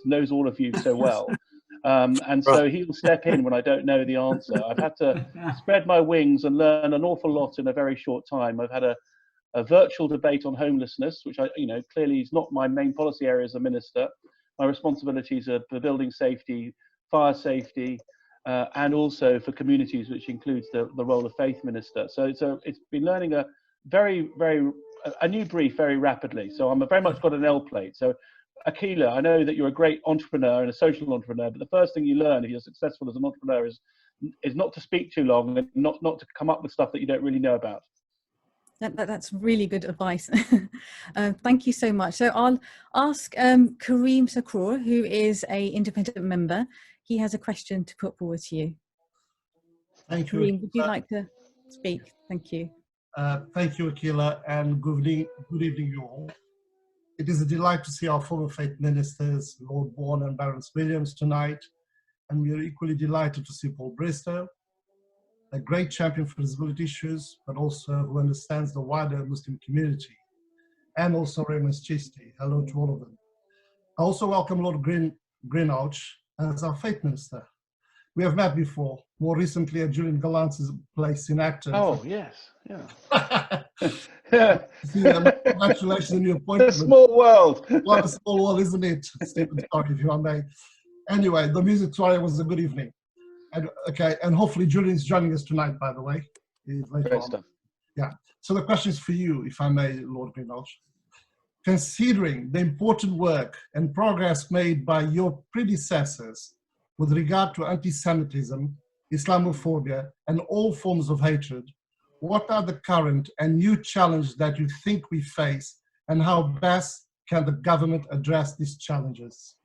knows all of you so well. And so he'll step in when I don't know the answer. I've had to spread my wings and learn an awful lot in a very short time. I've had a virtual debate on homelessness, which clearly is not my main policy area as a minister. My responsibilities are for building safety, fire safety, and also for communities, which includes the role of faith minister. So it's been learning a new brief very rapidly. So I'm very much got an L plate. So Akila, I know that you're a great entrepreneur and a social entrepreneur, but the first thing you learn if you're successful as an entrepreneur is not to speak too long and not to come up with stuff that you don't really know about. That's really good advice. Thank you so much. So I'll ask Kareem Sakur, who is an independent member. He has a question to put forward to you. Thank you. Kareem, would you like to speak? Thank you. Thank you, Akila, and good evening, you all. It is a delight to see our former faith ministers, Lord Bourne and Baroness Williams, tonight, and we are equally delighted to see Paul Bristow, a great champion for disability issues, but also who understands the wider Muslim community, and also Raymond Chisti. Hello to all of them. I also welcome Lord Greenouch as our faith minister. We have met before, more recently at Julian Gallant's place in Acton. Oh, yes, yeah. Yeah. Congratulations on your appointment. A small world. What a small world, isn't it? Stephen, sorry if you may. Anyway, the music tour was a good evening. And hopefully Julian's joining us tonight, by the way. Great stuff. Yeah. So the question is for you, if I may, Lord Greenouch. Considering the important work and progress made by your predecessors with regard to anti-Semitism, Islamophobia, and all forms of hatred, what are the current and new challenges that you think we face, and how best can the government address these challenges?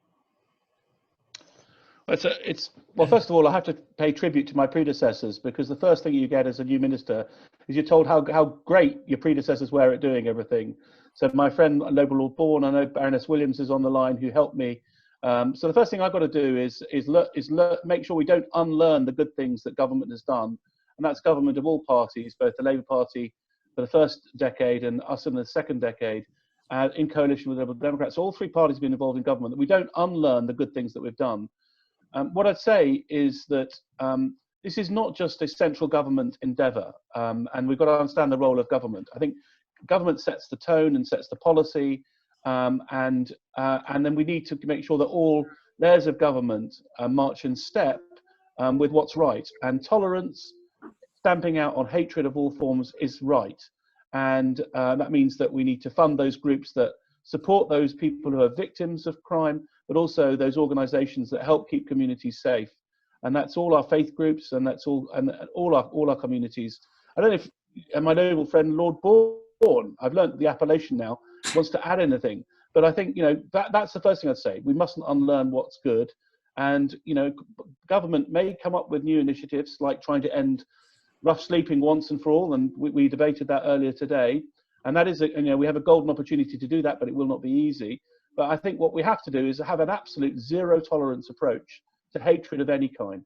Well, first of all, I have to pay tribute to my predecessors, because the first thing you get as a new minister is you're told how great your predecessors were at doing everything. So my friend, Noble Lord Bourne, I know Baroness Williams is on the line, who helped me. So the first thing I've got to do is make sure we don't unlearn the good things that government has done. And that's government of all parties, both the Labour Party for the first decade and us in the second decade, in coalition with the Liberal Democrats. So all three parties have been involved in government, that we don't unlearn the good things that we've done. What I'd say is that this is not just a central government endeavour, and we've got to understand the role of government. I think government sets the tone and sets the policy, and then we need to make sure that all layers of government march in step with what's right. And tolerance, stamping out on hatred of all forms is right. And that means that we need to fund those groups that support those people who are victims of crime, but also those organisations that help keep communities safe. And that's all our faith groups, and that's all our communities. I don't know if my noble friend Lord Bourne, I've learnt the appellation now, wants to add anything. But I think that's the first thing I'd say. We mustn't unlearn what's good. And government may come up with new initiatives, like trying to end rough sleeping once and for all, and we debated that earlier today. And that is, we have a golden opportunity to do that, but it will not be easy. But I think what we have to do is have an absolute zero tolerance approach to hatred of any kind.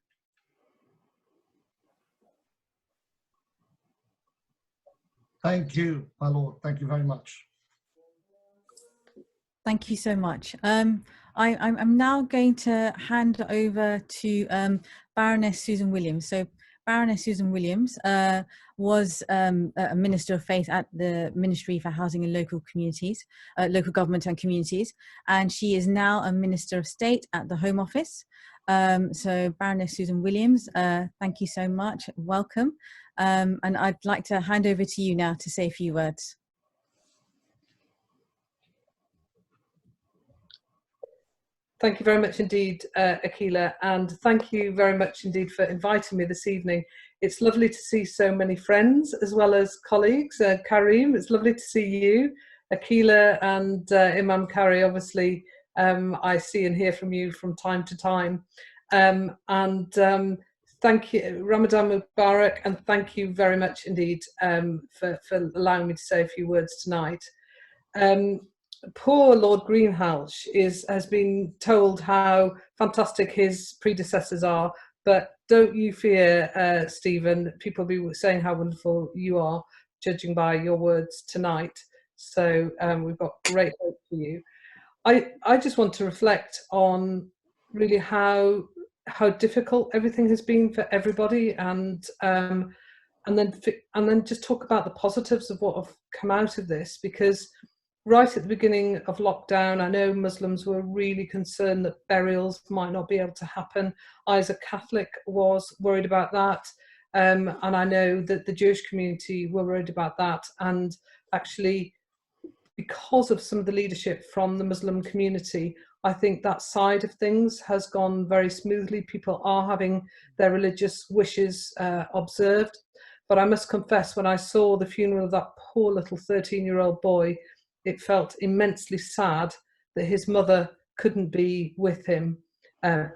Thank you, my lord. Thank you very much. Thank you so much. I'm now going to hand over to Baroness Susan Williams. So Baroness Susan Williams was a Minister of Faith at the Ministry for Housing and Local Communities, Local Government and Communities, and she is now a Minister of State at the Home Office. So Baroness Susan Williams, thank you so much, welcome. And I'd like to hand over to you now to say a few words. Thank you very much indeed, Akila, and thank you very much indeed for inviting me this evening. It's lovely to see so many friends as well as colleagues. Kareem, it's lovely to see you. Akila and Imam Kari, obviously, I see and hear from you from time to time. Thank you, Ramadan Mubarak, and thank you very much indeed for allowing me to say a few words tonight. Poor Lord Greenhalgh has been told how fantastic his predecessors are, but don't you fear, Stephen, people will be saying how wonderful you are, judging by your words tonight. So we've got great hope for you. I just want to reflect on really how difficult everything has been for everybody, and then just talk about the positives of what have come out of this, because right at the beginning of lockdown, I know Muslims were really concerned that burials might not be able to happen. I, as a Catholic, was worried about that. And I know that the Jewish community were worried about that. And actually, because of some of the leadership from the Muslim community, I think that side of things has gone very smoothly. People are having their religious wishes observed. But I must confess, when I saw the funeral of that poor little 13-year-old boy, it felt immensely sad that his mother couldn't be with him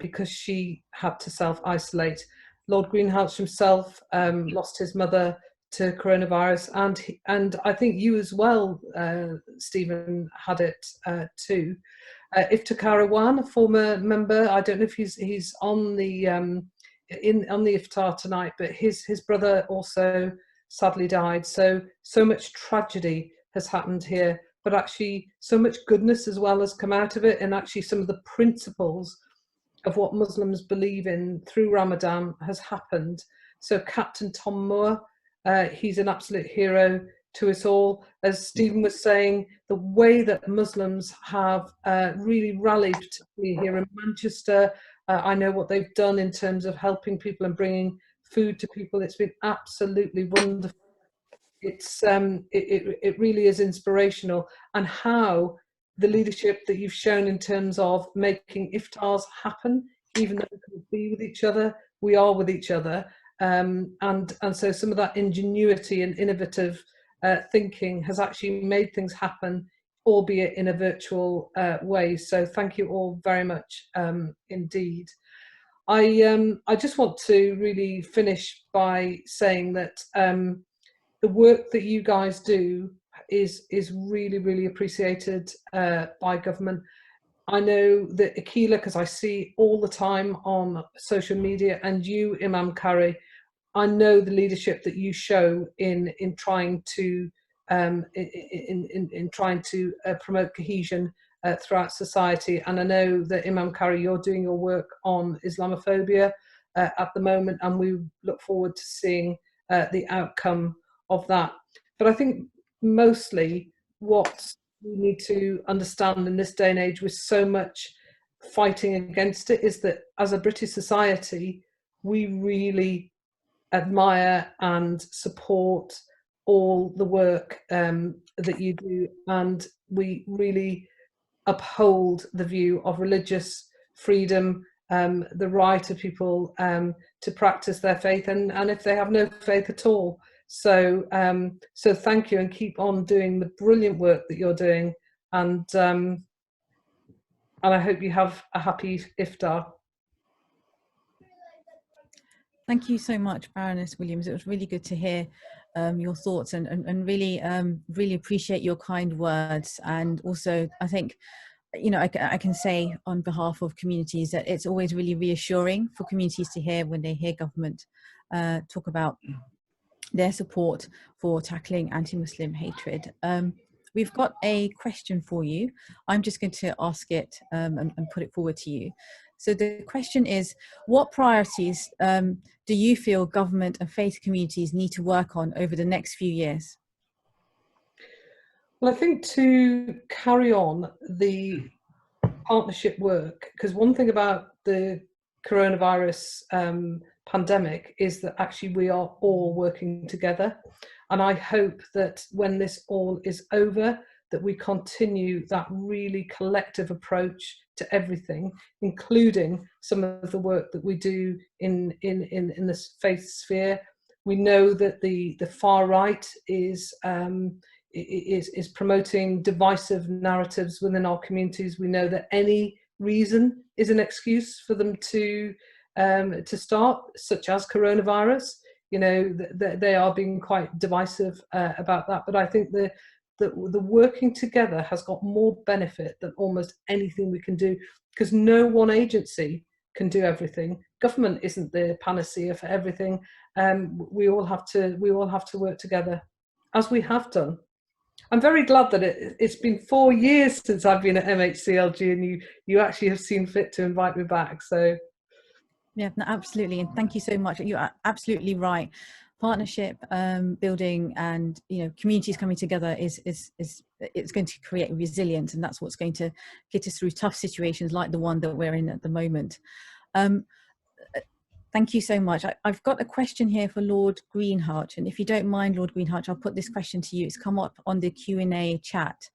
because she had to self-isolate. Lord Greenhalgh himself lost his mother to coronavirus, and I think you as well, Stephen, had it too. Iftar Karawan, a former member, I don't know if he's on the on the Iftar tonight, but his brother also sadly died. So much tragedy has happened here, but actually so much goodness as well has come out of it, and actually some of the principles of what Muslims believe in through Ramadan has happened. So Captain Tom Moore, he's an absolute hero to us all. As Stephen was saying, the way that Muslims have really rallied, particularly here in Manchester, I know what they've done in terms of helping people and bringing food to people. It's been absolutely wonderful. It's it really is inspirational, and how the leadership that you've shown in terms of making iftars happen, even though we can't be with each other, we are with each other, and so some of that ingenuity and innovative thinking has actually made things happen, albeit in a virtual way. So thank you all very much indeed. I just want to really finish by saying that the work that you guys do is really, really appreciated by government. I know that Akila, because I see all the time on social media, and you, Imam Kari, I know the leadership that you show in trying to promote cohesion throughout society. And I know that Imam Kari, you're doing your work on Islamophobia at the moment, and we look forward to seeing the outcome of that. But I think mostly what we need to understand in this day and age, with so much fighting against it, is that as a British society, we really admire and support all the work that you do, and we really uphold the view of religious freedom, the right of people to practice their faith, and if they have no faith at all. So thank you, and keep on doing the brilliant work that you're doing, and I hope you have a happy Iftar. Thank you so much, Baroness Williams. It was really good to hear your thoughts, and really really appreciate your kind words. And also, I think, you know, I can say on behalf of communities that it's always really reassuring for communities to hear when they hear government talk about their support for tackling anti-Muslim hatred. We've got a question for you. I'm just going to ask it and put it forward to you. So the question is, what priorities do you feel government and faith communities need to work on over the next few years? Well, I think to carry on the partnership work, because one thing about the coronavirus pandemic is that actually we are all working together, and I hope that when this all is over, that we continue that really collective approach to everything, including some of the work that we do in this faith sphere. We know that the far right is promoting divisive narratives within our communities. We know that any reason is an excuse for them to start, such as coronavirus. You know, they are being quite divisive about that. But I think the working together has got more benefit than almost anything we can do, because no one agency can do everything. Government isn't the panacea for everything. We all have to work together, as we have done. I'm very glad that it's been 4 years since I've been at MHCLG, and you actually have seen fit to invite me back. So yeah, no, absolutely, and thank you so much. You are absolutely right. Partnership building and communities coming together is it's going to create resilience, and that's what's going to get us through tough situations like the one that we're in at the moment. Thank you so much. I've got a question here for Lord Greenhalgh, and if you don't mind, Lord Greenhalgh, I'll put this question to you. It's come up on the Q&A chat,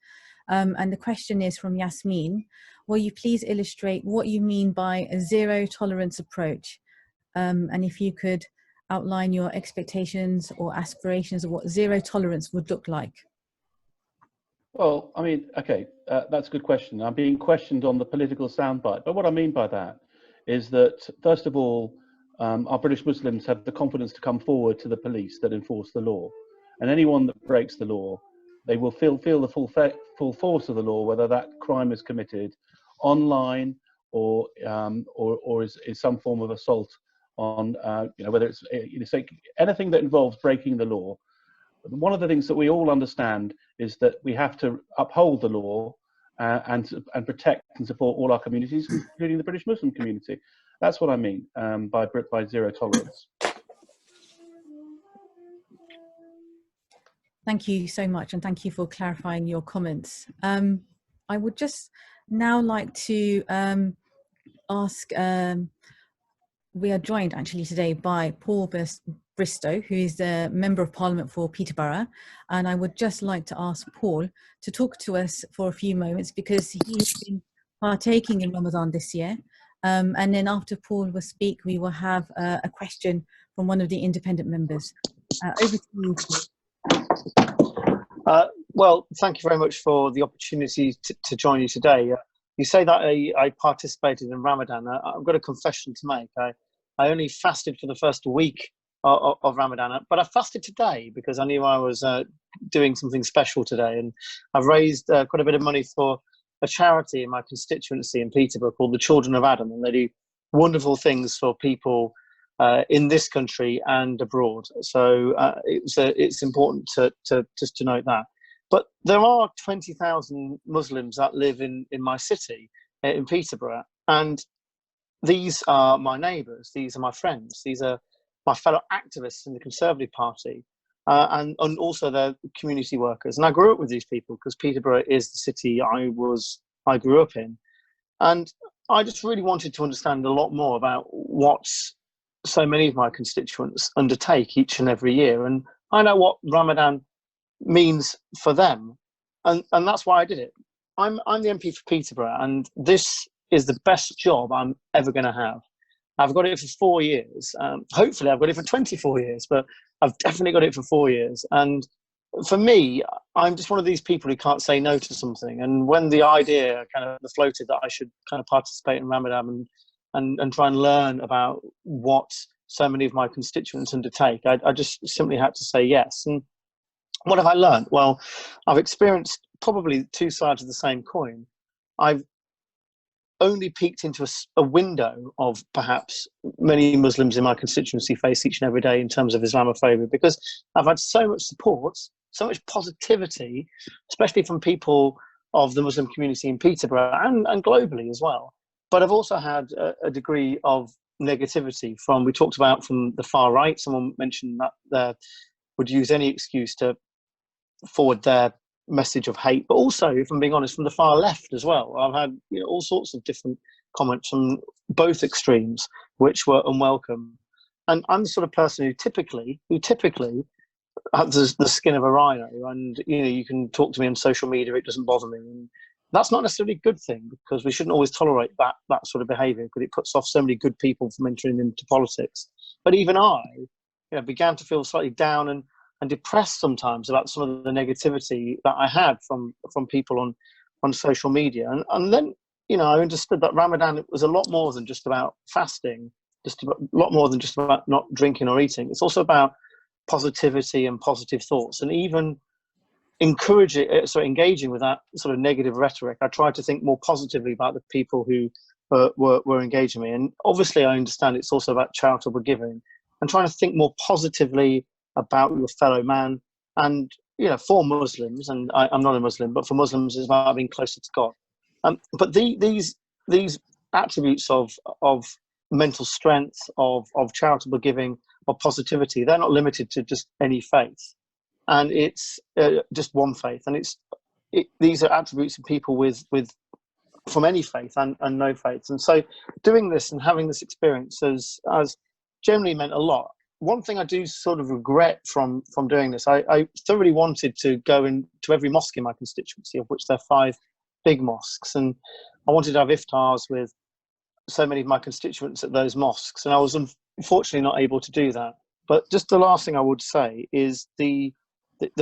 and the question is from Yasmin. Will you please illustrate what you mean by a zero tolerance approach, and if you could outline your expectations or aspirations of what zero tolerance would look like? Well, I mean, okay, that's a good question. I'm being questioned on the political soundbite, but what I mean by that is that, first of all, our British Muslims have the confidence to come forward to the police that enforce the law, and anyone that breaks the law, they will feel the full force of the law, whether that crime is committed online or is some form of assault on, whether it's anything that involves breaking the law. One of the things that we all understand is that we have to uphold the law and protect and support all our communities, including the British Muslim community. That's what I mean by zero tolerance. Thank you so much, and thank you for clarifying your comments. I would just now like to ask, we are joined actually today by Paul Bristow, who is the Member of Parliament for Peterborough, and I would just like to ask Paul to talk to us for a few moments, because he has been partaking in Ramadan this year, and then after Paul will speak, we will have a question from one of the independent members. Over to you, Paul. Well, thank you very much for the opportunity to join you today. You say that I participated in Ramadan. I've got a confession to make. I only fasted for the first week of Ramadan, but I fasted today because I knew I was doing something special today, and I've raised quite a bit of money for a charity in my constituency in Peterborough called the Children of Adam, and they do wonderful things for people in this country and abroad. So it's important to just to note that. But there are 20,000 Muslims that live in my city, in Peterborough, and these are my neighbours, these are my friends, these are my fellow activists in the Conservative Party, and also their community workers. And I grew up with these people because Peterborough is the city I grew up in. And I just really wanted to understand a lot more about what so many of my constituents undertake each and every year. And I know what Ramadan means for them, and that's why I did it. I'm the MP for Peterborough, and this is the best job I'm ever going to have. I've got it for 4 years. Hopefully I've got it for 24 years, but I've definitely got it for 4 years. And for me, I'm just one of these people who can't say no to something. And when the idea kind of floated that I should kind of participate in Ramadan and try and learn about what so many of my constituents undertake, I just simply had to say yes. And what have I learned? Well, I've experienced probably two sides of the same coin. I've only peeked into a window of perhaps many Muslims in my constituency face each and every day in terms of Islamophobia, because I've had so much support, so much positivity, especially from people of the Muslim community in Peterborough and globally as well. But I've also had a degree of negativity we talked about from the far right. Someone mentioned that they would use any excuse to forward their message of hate, but also, if I'm being honest, from the far left as well. I've had all sorts of different comments from both extremes, which were unwelcome. And I'm the sort of person who typically has the skin of a rhino, and you can talk to me on social media, it doesn't bother me. And that's not necessarily a good thing, because we shouldn't always tolerate that sort of behaviour, because it puts off so many good people from entering into politics. But even I began to feel slightly down and depressed sometimes about some of the negativity that I had from people on social media. And then, I understood that Ramadan was a lot more than just about fasting, a lot more than just about not drinking or eating. It's also about positivity and positive thoughts, and even engaging with that sort of negative rhetoric. I tried to think more positively about the people who were engaging me. And obviously I understand it's also about charitable giving and trying to think more positively about your fellow man, and for Muslims, and I'm not a Muslim, but for Muslims, it's about being closer to God. But these attributes of mental strength, of charitable giving, of positivity, they're not limited to just any faith, and it's just one faith, and these are attributes of people with from any faith and no faith. And so doing this and having this experience has generally meant a lot. One thing I do sort of regret from doing this, I thoroughly wanted to go into every mosque in my constituency, of which there are 5 big mosques, and I wanted to have iftars with so many of my constituents at those mosques, and I was unfortunately not able to do that. But just the last thing I would say is the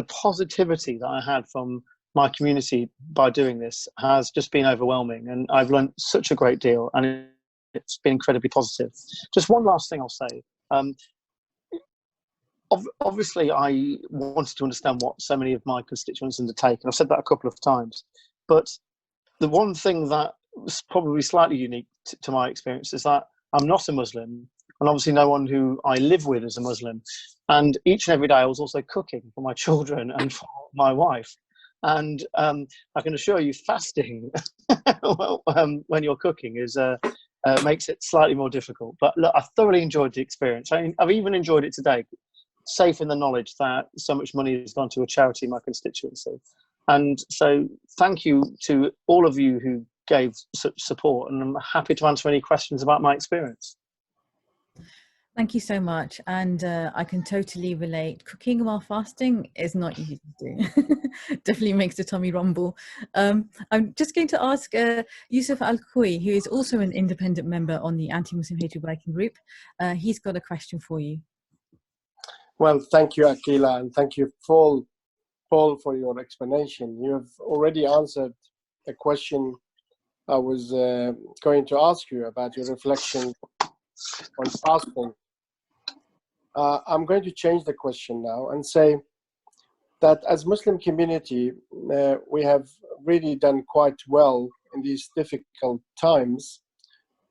positivity that I had from my community by doing this has just been overwhelming, and I've learned such a great deal, and it's been incredibly positive. Just one last thing I'll say. Obviously, I wanted to understand what so many of my constituents undertake, and I've said that a couple of times. But the one thing that was probably slightly unique to my experience is that I'm not a Muslim, and obviously no one who I live with is a Muslim. And each and every day I was also cooking for my children and for my wife. And I can assure you, fasting when you're cooking makes it slightly more difficult. But look, I thoroughly enjoyed the experience. I've even enjoyed it today, safe in the knowledge that so much money has gone to a charity in my constituency. And so thank you to all of you who gave such support, and I'm happy to answer any questions about my experience. Thank you so much. And I can totally relate. Cooking while fasting is not easy to do. Definitely makes the tummy rumble. I'm just going to ask Yusuf Al-Khoui, who is also an independent member on the Anti-Muslim Hatred Working Group. He's got a question for you. Well, thank you, Akila, and thank you, Paul, for your explanation. You have already answered a question I was going to ask you about your reflection on fasting. I'm going to change the question now and say that as Muslim community, we have really done quite well in these difficult times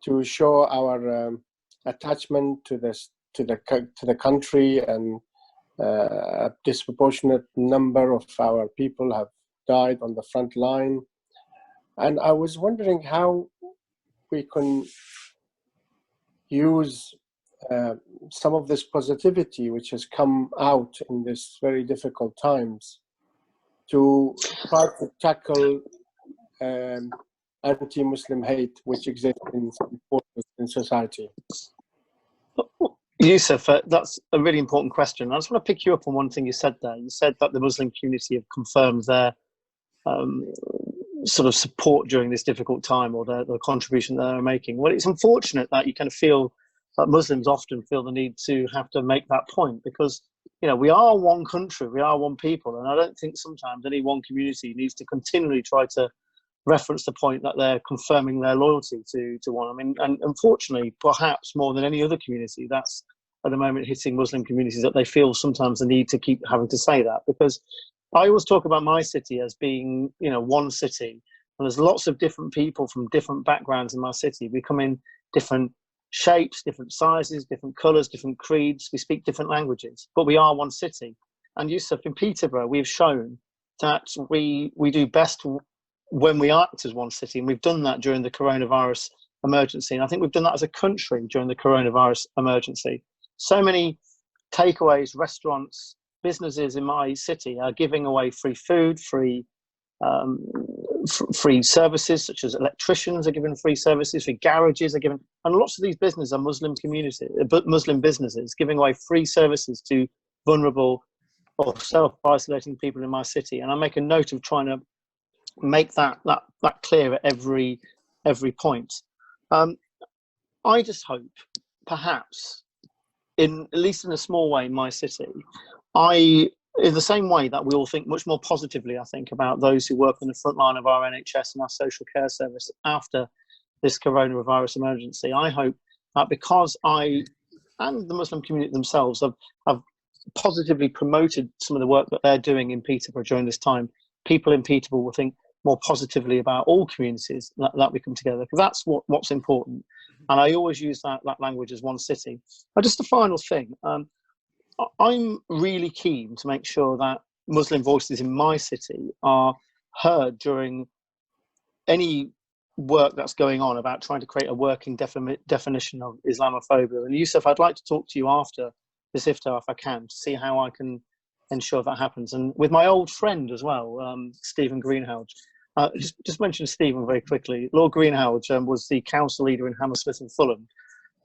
to show our attachment to the country, and a disproportionate number of our people have died on the front line. And I was wondering how we can use some of this positivity which has come out in this very difficult times to try to tackle anti-Muslim hate which exists in some quarters in society. Yusuf, that's a really important question. I just want to pick you up on one thing you said there. You said that the Muslim community have confirmed their sort of support during this difficult time, or the contribution they're making. Well, it's unfortunate that you kind of feel that Muslims often feel the need to have to make that point, because we are one country, we are one people, and I don't think sometimes any one community needs to continually try to reference the point that they're confirming their loyalty to one. I mean, and unfortunately, perhaps more than any other community, that's at the moment hitting Muslim communities, that they feel sometimes the need to keep having to say that. Because I always talk about my city as being, one city, and there's lots of different people from different backgrounds in my city. We come in different shapes, different sizes, different colours, different creeds. We speak different languages, but we are one city. And Yusuf, in Peterborough, we've shown that we do best when we act as one city, and we've done that during the coronavirus emergency. And I think we've done that as a country during the coronavirus emergency. So many takeaways, restaurants, businesses in my city are giving away free food, free services, such as electricians are given free services, free garages are given, and lots of these businesses are Muslim businesses giving away free services to vulnerable or self-isolating people in my city. And I make a note of trying to make that clear at every point. I just hope, perhaps, at least in a small way in my city, in the same way that we all think much more positively, I think, about those who work on the front line of our NHS and our social care service after this coronavirus emergency. I hope that because I and the Muslim community themselves have positively promoted some of the work that they're doing in Peterborough during this time, people in Peterborough will think more positively about all communities that we come together, because that's what's important. And I always use that language as one city. Just a final thing. I'm really keen to make sure that Muslim voices in my city are heard during any work that's going on about trying to create a working definition of Islamophobia. And Yusuf, I'd like to talk to you after this iftar if I can, to see how I can ensure that happens. And with my old friend as well, Stephen Greenhalgh. Just mention Stephen very quickly. Lord Greenhalgh was the council leader in Hammersmith and Fulham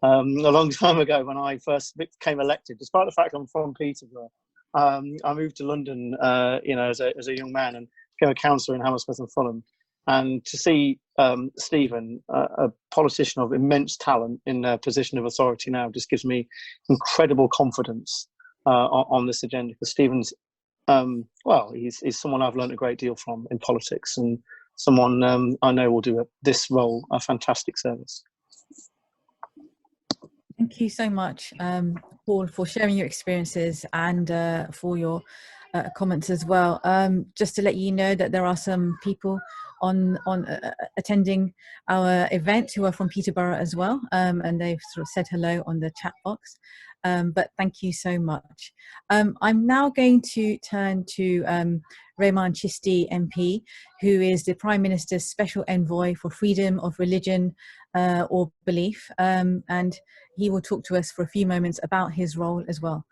a long time ago when I first became elected. Despite the fact I'm from Peterborough, I moved to London, as a young man, and became a councillor in Hammersmith and Fulham. And to see Stephen, a politician of immense talent, in a position of authority now, just gives me incredible confidence on this agenda. Because Stephen's, he's someone I've learned a great deal from in politics, and someone I know will do this role a fantastic service. Thank you so much, Paul, for sharing your experiences and for your comments as well. Just to let you know that there are some people on attending our event who are from Peterborough as well, and they've sort of said hello on the chat box. But thank you so much. I'm now going to turn to Rehman Chisti MP, who is the Prime Minister's Special Envoy for Freedom of Religion or Belief, and he will talk to us for a few moments about his role as well.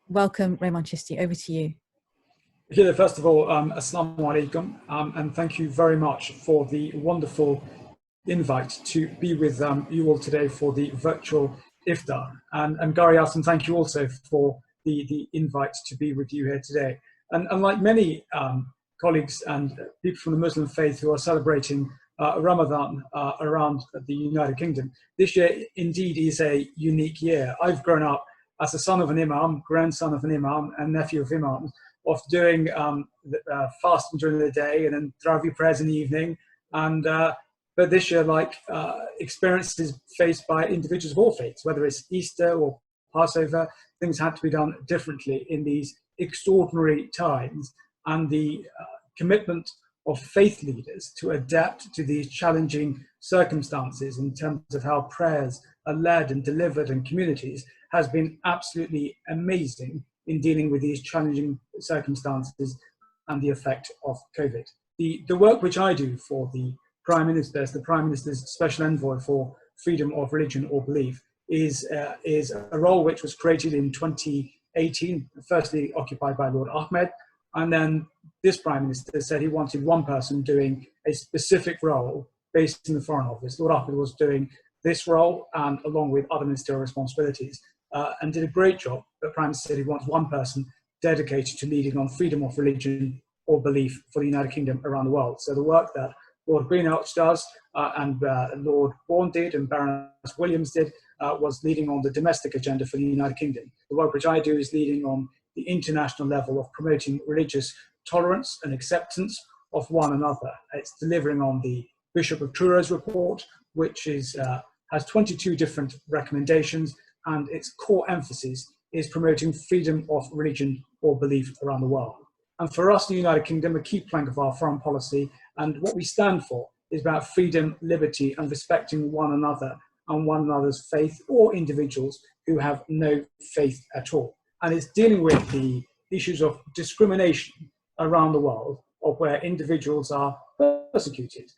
Welcome, Rehman Chisti, over to you. Here, first of all, Assalamu alaikum, and thank you very much for the wonderful invite to be with you all today for the virtual iftar. And Gary Alston, thank you also for the invite to be with you here today. And unlike many colleagues and people from the Muslim faith who are celebrating Ramadan around the United Kingdom, this year indeed is a unique year. I've grown up as a son of an imam, grandson of an imam, and nephew of imams, of doing fasting during the day and then Tarawih prayers in the evening. And but this year, like experiences faced by individuals of all faiths, whether it's Easter or Passover, things had to be done differently in these extraordinary times. And the commitment of faith leaders to adapt to these challenging circumstances in terms of how prayers are led and delivered in communities has been absolutely amazing in dealing with these challenging circumstances and the effect of COVID. The work which I do for the Prime Minister, as the Prime Minister's Special Envoy for Freedom of Religion or Belief, is a role which was created in 2018, firstly occupied by Lord Ahmed, and then this Prime Minister said he wanted one person doing a specific role based in the Foreign Office. Lord Ahmed was doing this role, and along with other ministerial responsibilities, and did a great job. But Prime Minister said he wants one person dedicated to leading on freedom of religion or belief for the United Kingdom around the world. So the work that Lord Greenhalgh does, and Lord Bourne did, and Baroness Williams did, was leading on the domestic agenda for the United Kingdom. The work which I do is leading on the international level of promoting religious tolerance and acceptance of one another. It's delivering on the Bishop of Truro's report, which is, has 22 different recommendations, and its core emphasis is promoting freedom of religion or belief around the world. And for us in the United Kingdom, a key plank of our foreign policy and what we stand for is about freedom, liberty, and respecting one another and one another's faith, or individuals who have no faith at all. And it's dealing with the issues of discrimination around the world, of where individuals are persecuted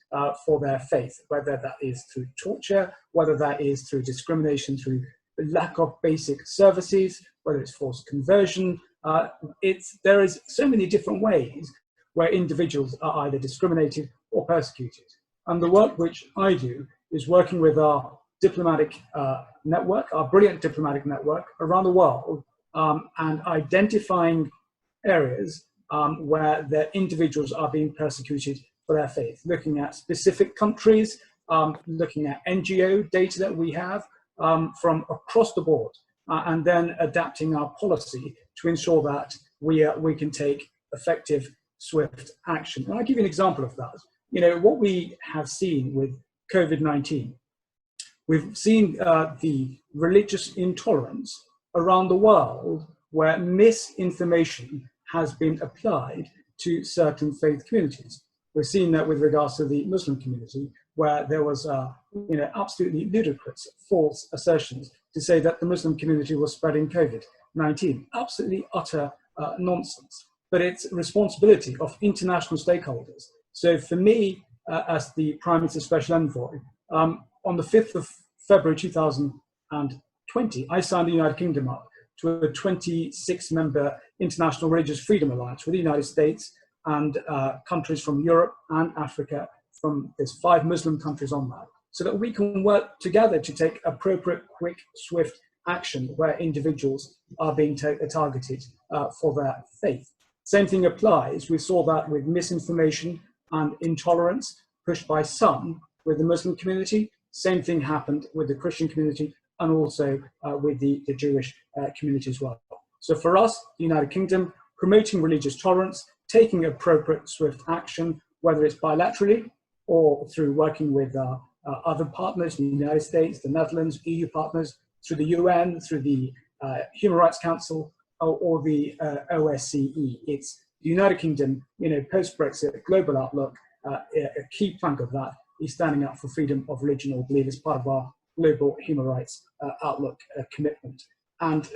for their faith, whether that is through torture, whether that is through discrimination, through lack of basic services, whether it's forced conversion. There is so many different ways where individuals are either discriminated or persecuted. And the work which I do is working with our diplomatic network, our brilliant diplomatic network around the world, and identifying areas where the individuals are being persecuted for their faith, looking at specific countries, looking at NGO data that we have from across the board, and then adapting our policy to ensure that we can take effective, swift action. And I'll give you an example of that. You know, what we have seen with COVID-19, we've seen the religious intolerance around the world where misinformation has been applied to certain faith communities. We've seen that with regards to the Muslim community, where there was absolutely ludicrous false assertions to say that the Muslim community was spreading COVID-19. Absolutely utter nonsense, but it's responsibility of international stakeholders. So for me, as the Prime Minister's Special Envoy, on the 5th of February 2020, I signed the United Kingdom up to a 26-member International Religious Freedom Alliance with the United States and countries from Europe and Africa. There's 5 Muslim countries on that, so that we can work together to take appropriate, quick, swift action where individuals are being targeted for their faith. Same thing applies. We saw that with misinformation and intolerance pushed by some with the Muslim community. Same thing happened with the Christian community and also with the Jewish community as well. So for us, the United Kingdom, promoting religious tolerance, taking appropriate, swift action, whether it's bilaterally or through working with other partners, the United States, the Netherlands, EU partners, through the UN, through the Human Rights Council, or the OSCE. It's the United Kingdom, post-Brexit, global outlook, a key plank of that is standing up for freedom of religion or belief as part of our global human rights outlook commitment. And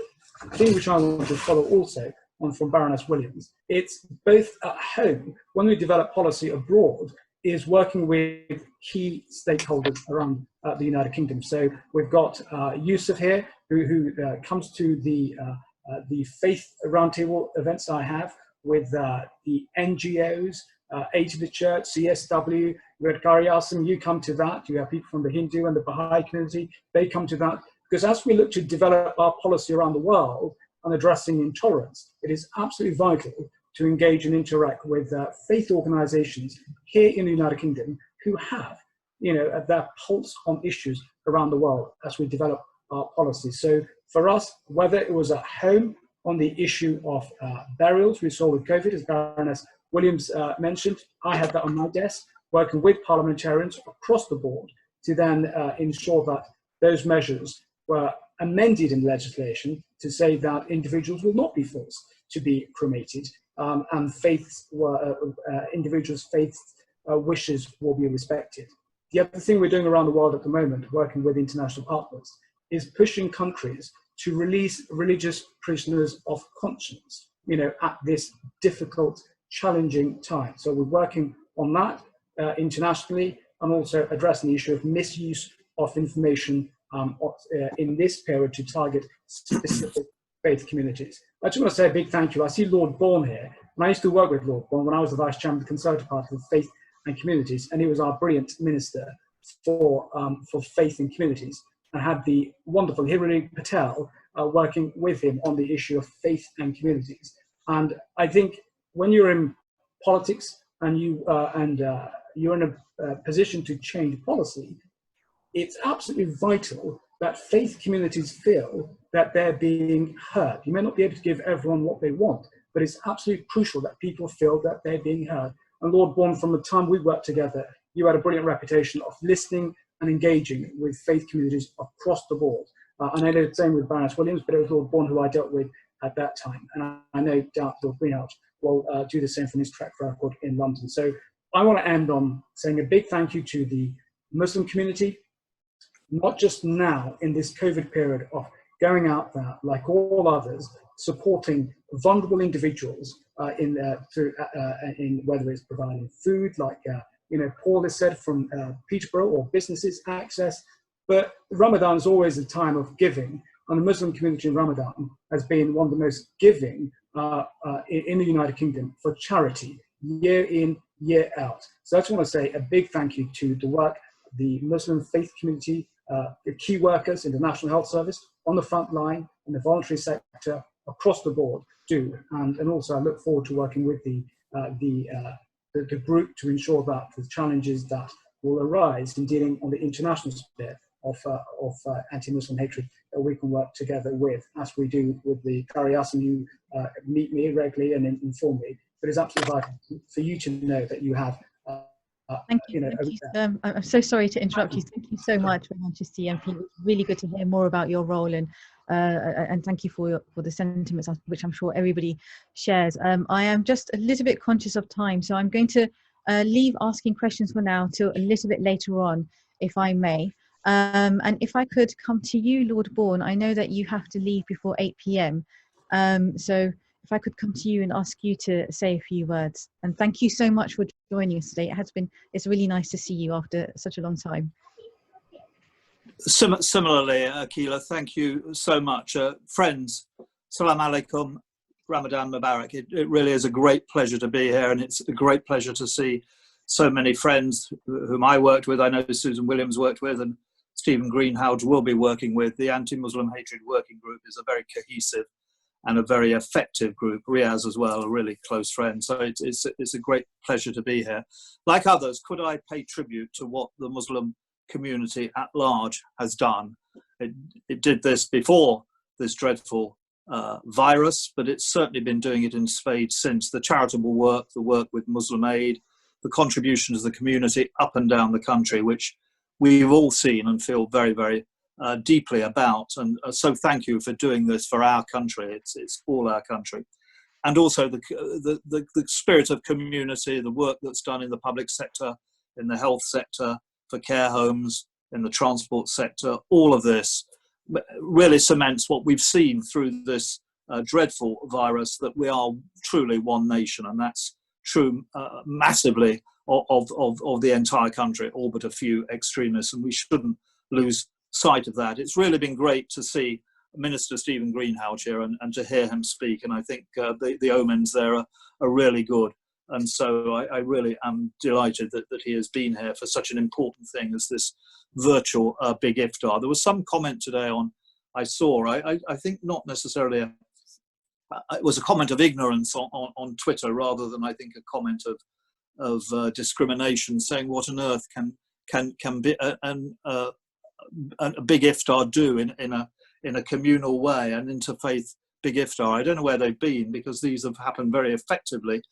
the thing which I want to follow also on from Baroness Williams, it's both at home, when we develop policy abroad, is working with key stakeholders around the United Kingdom. So we've got Yusuf here, who comes to the faith roundtable events I have with the NGOs, Aid to the Church, CSW, you had Kari Asim, you come to that. You have people from the Hindu and the Baha'i community, they come to that. Because as we look to develop our policy around the world on addressing intolerance, it is absolutely vital to engage and interact with faith organizations here in the United Kingdom who have, their pulse on issues around the world as we develop our policies. So for us, whether it was at home on the issue of burials we saw with COVID, as Baroness Williams mentioned, I had that on my desk, working with parliamentarians across the board to then ensure that those measures were amended in legislation to say that individuals will not be forced to be cremated, and individuals' faith wishes will be respected. The other thing we're doing around the world at the moment, working with international partners, is pushing countries to release religious prisoners of conscience, at this difficult, challenging time. So we're working on that internationally, and also addressing the issue of misuse of information in this period to target specific faith communities. I just want to say a big thank you. I see Lord Bourne here, and I used to work with Lord Bourne when I was the Vice Chairman of the Conservative Party for Faith and Communities, and he was our brilliant minister for faith and communities, and had the wonderful Hirani Patel working with him on the issue of faith and communities. And I think when you're in politics and you're in a position to change policy, it's absolutely vital that faith communities feel that they're being heard. You may not be able to give everyone what they want, but it's absolutely crucial that people feel that they're being heard. And Lord Bourne, from the time we worked together, you had a brilliant reputation of listening and engaging with faith communities across the board. And I know the same with Baroness Williams, but it was Lord Bourne who I dealt with at that time. And I no doubt Lord Greenhalgh will do the same from his track record in London. So I want to end on saying a big thank you to the Muslim community, not just now in this COVID period of going out there, like all others, supporting vulnerable individuals in whether it's providing food, like Paul has said from Peterborough, or businesses access. But Ramadan is always a time of giving, and the Muslim community in Ramadan has been one of the most giving in the United Kingdom for charity, year in, year out. So I just want to say a big thank you to the work the Muslim faith community, the key workers in the National Health Service, on the front line, in the voluntary sector, across the board do. And also I look forward to working with the group to ensure that the challenges that will arise in dealing on the international sphere of anti-Muslim hatred, that we can work together with, as we do with the Karias, and you meet me regularly and inform me. But it's absolutely vital for you to know that you have thank you. I'm so sorry to interrupt you. Thank you so much for Manchester MP. It was really good to hear more about your role, and thank you for the sentiments, which I'm sure everybody shares. I am just a little bit conscious of time, so I'm going to leave asking questions for now till a little bit later on, if I may. And if I could come to you, Lord Bourne, I know that you have to leave before 8 p.m. So if I could come to you and ask you to say a few words. And thank you so much for joining us today. It's really nice to see you after such a long time. Similarly, Akila, thank you so much. Friends, Salam Alaikum, Ramadan Mubarak. It really is a great pleasure to be here, and it's a great pleasure to see so many friends whom I worked with. I know Susan Williams worked with, and Stephen Greenhalgh will be working with. The Anti-Muslim Hatred Working Group is a very cohesive and a very effective group. Riaz as well, a really close friend. So it's a great pleasure to be here. Like others, could I pay tribute to what the Muslim community at large has done? It did this before this dreadful virus, but it's certainly been doing it in spades since. The charitable work, the work with Muslim Aid, the contribution to the community up and down the country, which we've all seen and feel very, very deeply about. And so thank you for doing this for our country. It's all our country. And also the spirit of community, the work that's done in the public sector, in the health sector, for care homes, in the transport sector, all of this really cements what we've seen through this dreadful virus, that we are truly one nation, and that's true massively of the entire country, all but a few extremists, and we shouldn't lose sight of that. It's really been great to see Minister Stephen Greenhalgh here and to hear him speak, and I think the omens there are really good. And so I really am delighted that he has been here for such an important thing as this virtual big iftar. There was some comment today I think not necessarily it was a comment of ignorance on Twitter, rather than I think a comment of discrimination, saying what on earth can be a big iftar do in a communal way, an interfaith big iftar. I don't know where they've been, because these have happened very effectively.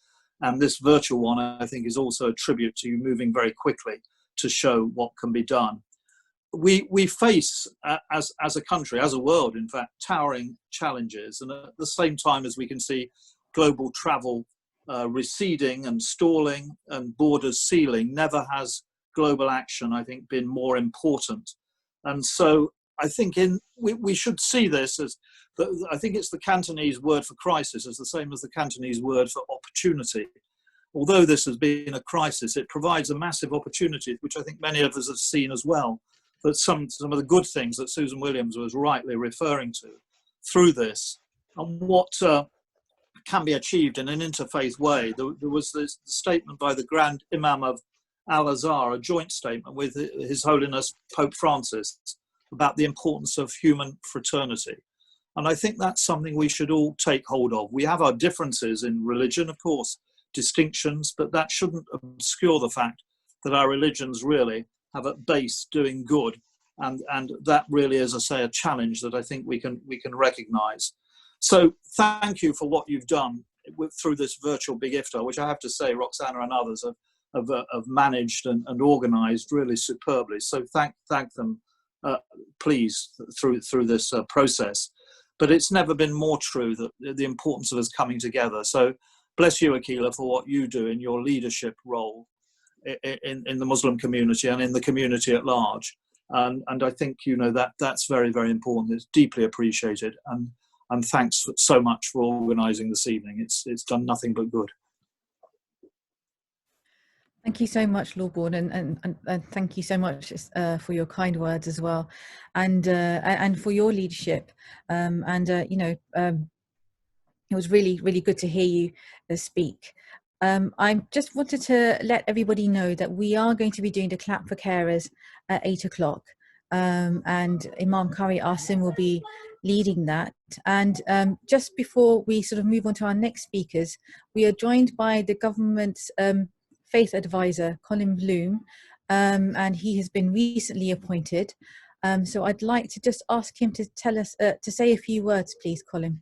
And this virtual one, I think, is also a tribute to you moving very quickly to show what can be done. We face, as a country, as a world, in fact, towering challenges. And at the same time as we can see global travel receding and stalling and borders sealing, never has global action, I think, been more important. And so I think we should see this as, I think it's the Cantonese word for crisis is the same as the Cantonese word for opportunity. Although this has been a crisis, it provides a massive opportunity, which I think many of us have seen as well, that some of the good things that Susan Williams was rightly referring to through this, and what can be achieved in an interfaith way. There was this statement by the Grand Imam of Al-Azhar, a joint statement with His Holiness Pope Francis, about the importance of human fraternity. And I think that's something we should all take hold of. We have our differences in religion, of course, distinctions, but that shouldn't obscure the fact that our religions really have at base doing good. And that really is, I say, a challenge that I think we can recognise. So thank you for what you've done through this virtual Big Iftar, which I have to say Roxana and others have managed and organised really superbly. So thank them, please, through this process. But it's never been more true that the importance of us coming together. So bless you, Akila, for what you do in your leadership role in the Muslim community and in the community at large. And I think, that's very, very important. It's deeply appreciated. And thanks so much for organising this evening. It's done nothing but good. Thank you so much, Lord Bourne, and thank you so much for your kind words as well, and for your leadership. It was really, really good to hear you speak. I just wanted to let everybody know that we are going to be doing the Clap for Carers at 8 o'clock, and Imam Qari Asim will be leading that. And just before we sort of move on to our next speakers, we are joined by the government's faith advisor, Colin Bloom, and he has been recently appointed. So I'd like to just ask him to tell us, to say a few words, please, Colin.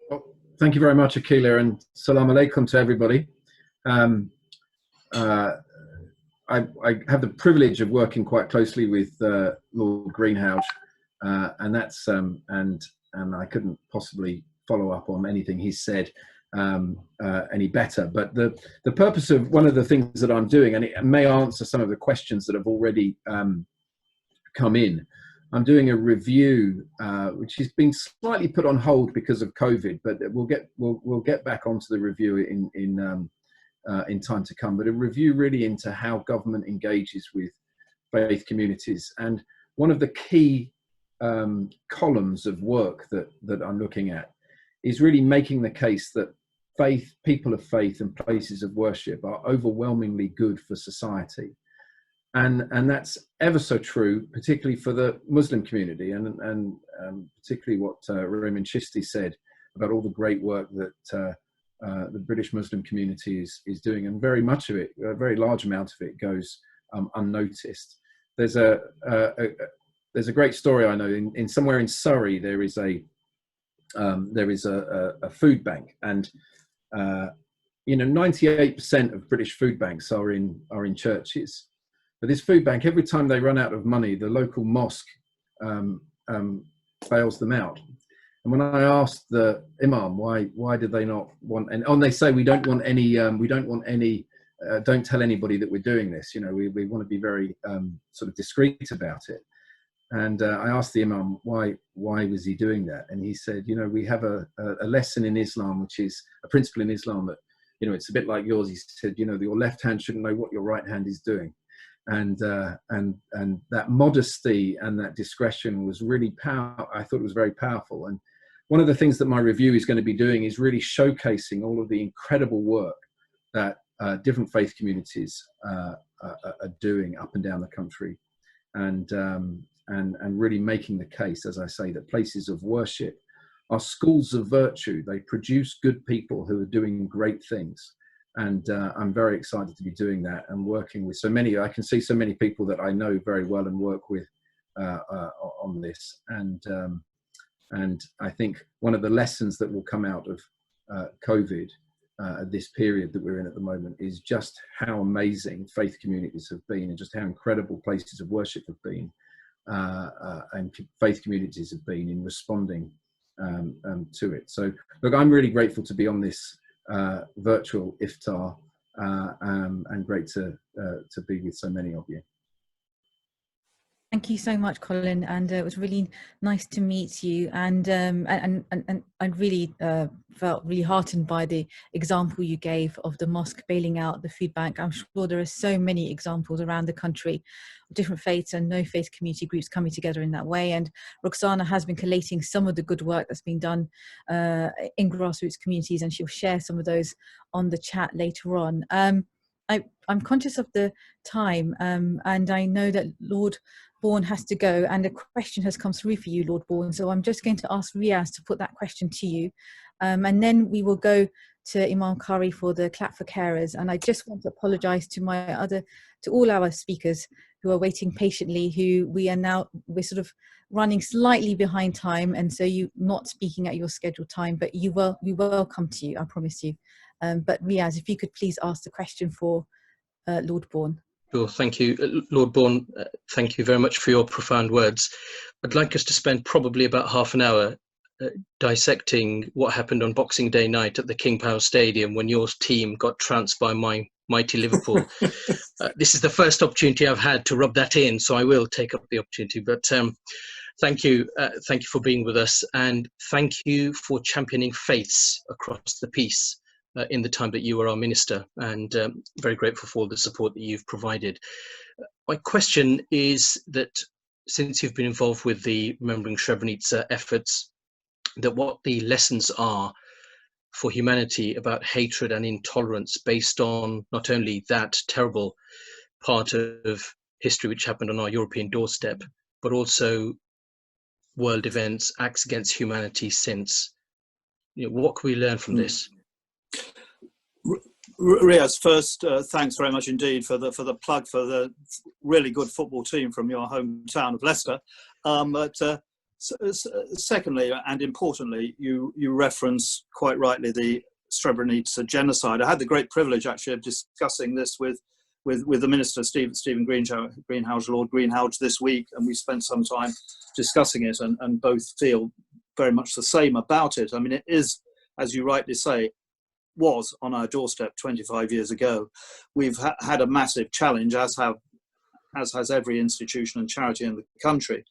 Well, thank you very much, Akila, and salam alaikum to everybody. I have the privilege of working quite closely with Lord Greenhalgh, and that's and I couldn't possibly follow up on anything he said any better. But the purpose of one of the things that I'm doing, and it may answer some of the questions that have already come in, I'm doing a review, which has been slightly put on hold because of COVID, but we'll get back onto the review in time to come. But a review really into how government engages with faith communities, and one of the key columns of work that I'm looking at is really making the case that people of faith and places of worship are overwhelmingly good for society. And that's ever so true, particularly for the Muslim community, and particularly what Raymond Chisti said about all the great work that the British Muslim community is doing, and very much of it, a very large amount of it, goes unnoticed. There's a great story I know in somewhere in Surrey. There is a food bank, and 98% of British food banks are in churches. But this food bank, every time they run out of money, the local mosque bails them out. And when I asked the imam why did they not want, and they say we don't want any, don't tell anybody that we're doing this. We want to be very sort of discreet about it. And I asked the imam why was he doing that, and he said, we have a lesson in Islam, which is a principle in Islam that it's a bit like yours. He said, your left hand shouldn't know what your right hand is doing. And that modesty and that discretion was really I thought it was very powerful. And one of the things that my review is going to be doing is really showcasing all of the incredible work that different faith communities are doing up and down the country, and really making the case, as I say, that places of worship are schools of virtue. They produce good people who are doing great things. And I'm very excited to be doing that and working with so many. I can see so many people that I know very well and work with on this. And I think one of the lessons that will come out of COVID, this period that we're in at the moment, is just how amazing faith communities have been, and just how incredible places of worship have been, and faith communities have been in responding to it. So look, I'm really grateful to be on this virtual Iftar, and great to be with so many of you. Thank you so much, Colin, and it was really nice to meet you. And I really felt really heartened by the example you gave of the mosque bailing out the food bank. I'm sure there are so many examples around the country of different faiths and no faith community groups coming together in that way. And Roxana has been collating some of the good work that's been done in grassroots communities, and she'll share some of those on the chat later on. I'm conscious of the time, and I know that Lord Bourne has to go, and a question has come through for you, Lord Bourne. So I'm just going to ask Riaz to put that question to you, and then we will go to Imam Kari for the clap for carers. And I just want to apologise to all our speakers who are waiting patiently, who we're sort of running slightly behind time, and so you not speaking at your scheduled time, but we will come to you, I promise you. But Riaz, if you could please ask the question for Lord Bourne. Sure, thank you. Lord Bourne, thank you very much for your profound words. I'd like us to spend probably about half an hour dissecting what happened on Boxing Day night at the King Power Stadium when your team got trounced by my mighty Liverpool. This is the first opportunity I've had to rub that in, so I will take up the opportunity. But thank you for being with us, and thank you for championing faiths across the piece in the time that you were our minister, and very grateful for all the support that you've provided. My question is that since you've been involved with the Remembering Srebrenica efforts, that what the lessons are for humanity about hatred and intolerance based on not only that terrible part of history which happened on our European doorstep, but also world events, acts against humanity since. What can we learn from this? Riaz, first, thanks very much indeed for the plug for the really good football team from your hometown of Leicester. Secondly, and importantly, you reference quite rightly the Srebrenica genocide. I had the great privilege actually of discussing this with the Minister, Stephen Greenhalgh, Lord Greenhalgh, this week, and we spent some time discussing it, and both feel very much the same about it. I mean, it is, as you rightly say, was on our doorstep 25 years ago. We've had a massive challenge, as has every institution and charity in the country,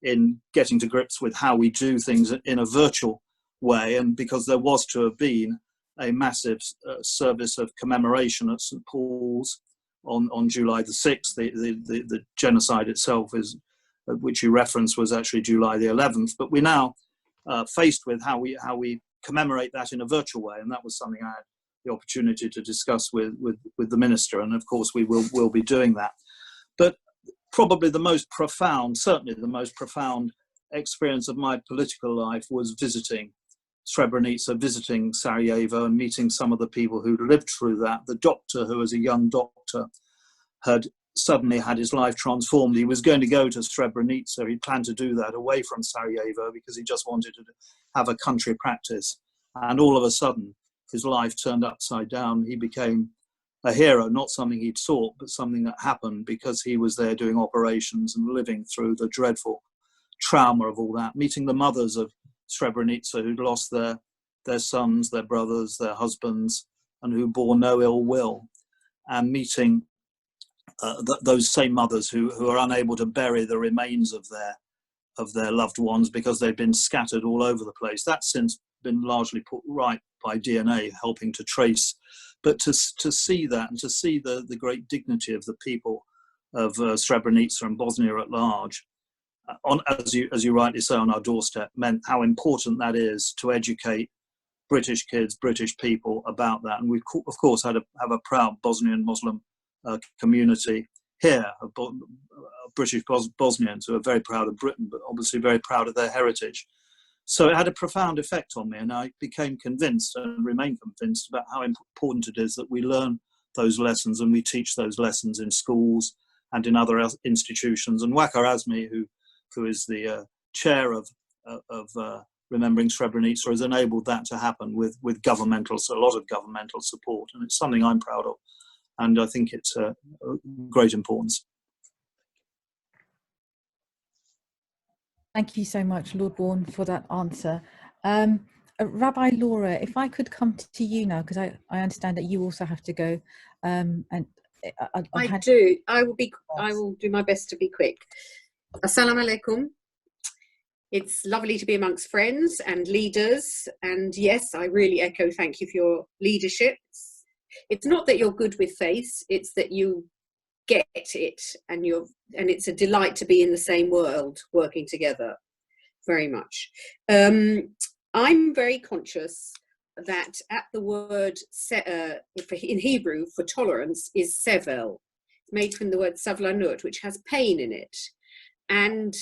in getting to grips with how we do things in a virtual way. And because there was to have been a massive service of commemoration at St. Paul's on July the 6th, the genocide itself, is, which you referenced, was actually July the 11th. But we're now faced with how we commemorate that in a virtual way, and that was something I had the opportunity to discuss with the minister, and of course we will be doing that. But probably the most profound, certainly the most profound experience of my political life was visiting Srebrenica, visiting Sarajevo, and meeting some of the people who lived through that. The doctor, who as a young doctor had suddenly had his life transformed. He was going to go to Srebrenica. He planned to do that away from Sarajevo because he just wanted to have a country practice. And all of a sudden, his life turned upside down. He became a hero, not something he'd sought, but something that happened because he was there doing operations and living through the dreadful trauma of all that, meeting the mothers of Srebrenica who'd lost their sons, their brothers, their husbands, and who bore no ill will, and meeting those same mothers who are unable to bury the remains of their loved ones because they've been scattered all over the place. That's since been largely put right by DNA, helping to trace. But to see that, and to see the great dignity of the people of Srebrenica and Bosnia at large, as you rightly say, on our doorstep, meant how important that is to educate British kids, British people about that. And we of course have a proud Bosnian Muslim community here, British Bosnians who are very proud of Britain, but obviously very proud of their heritage. So it had a profound effect on me, and I became convinced and remain convinced about how important it is that we learn those lessons and we teach those lessons in schools and in other institutions. And Wakar Azmi, who is the chair of Remembering Srebrenica, has enabled that to happen with a lot of governmental support, and it's something I'm proud of, and I think it's a great importance. Thank you so much, Lord Bourne, for that answer. Rabbi Laura, if I could come to you now, because I understand that you also have to go. And I do. I will do my best to be quick. Assalamu alaikum. It's lovely to be amongst friends and leaders. And yes, I really echo thank you for your leadership. It's not that you're good with faith, it's that you get it, and it's a delight to be in the same world working together, very much. I'm very conscious that at the word in Hebrew for tolerance is sevel. It's made from the word savlanut, which has pain in it. And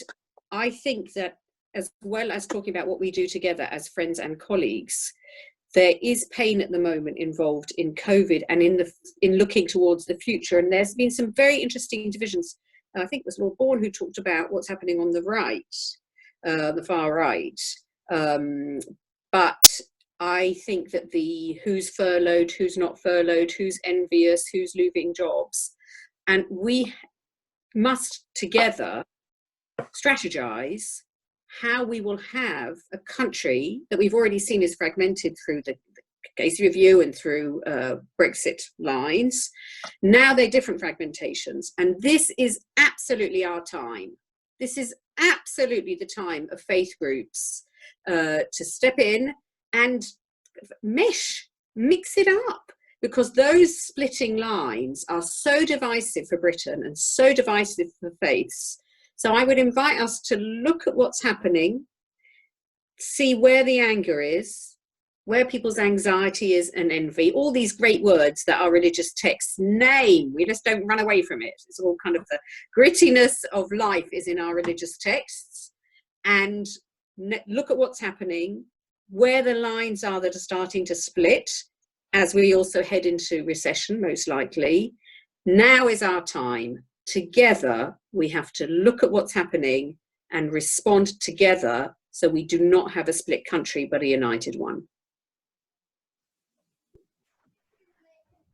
I think that, as well as talking about what we do together as friends and colleagues, there is pain at the moment involved in COVID and in looking towards the future. And there's been some very interesting divisions. I think it was Lord Bourne who talked about what's happening on the right, the far right. But I think that who's furloughed, who's not furloughed, who's envious, who's losing jobs. And we must together strategize how we will have a country that we've already seen is fragmented through the case review and through Brexit lines. Now they're different fragmentations, and this is absolutely our time. This is absolutely the time of faith groups to step in and mix it up, because those splitting lines are so divisive for Britain and so divisive for faiths. So I would invite us to look at what's happening, see where the anger is, where people's anxiety is and envy, all these great words that our religious texts name. We just don't run away from it. It's all kind of the grittiness of life is in our religious texts. And look at what's happening, where the lines are that are starting to split, as we also head into recession, most likely. Now is our time. Together, we have to look at what's happening and respond together so we do not have a split country, but a united one.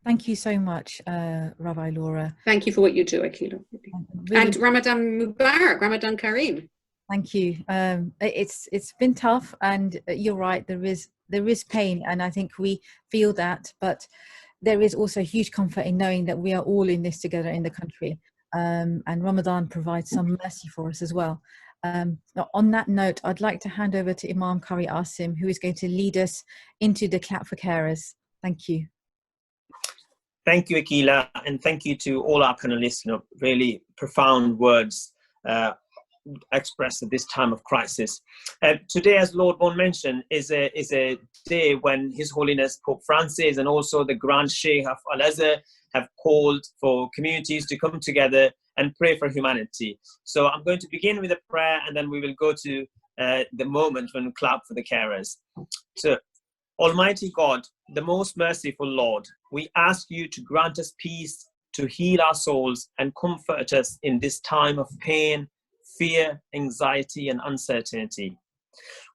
Thank you so much, Rabbi Laura. Thank you for what you do, Akila. Really, and Ramadan Mubarak, Ramadan Kareem. Thank you. It's been tough, and you're right, there is pain, and I think we feel that, but there is also huge comfort in knowing that we are all in this together in the country. And Ramadan provides some mercy for us as well. On that note, I'd like to hand over to Imam Kari Asim, who is going to lead us into the clap for carers. Thank you. Thank you, Akila, and thank you to all our panelists. Really profound words expressed at this time of crisis. Today, as Lord Bourne mentioned, is a day when His Holiness Pope Francis and also the Grand Sheikh of Al-Azhar have called for communities to come together and pray for humanity. So I'm going to begin with a prayer, and then we will go to the moment when we clap for the carers. So, Almighty God, the most merciful Lord, we ask you to grant us peace, to heal our souls and comfort us in this time of pain, fear, anxiety, and uncertainty.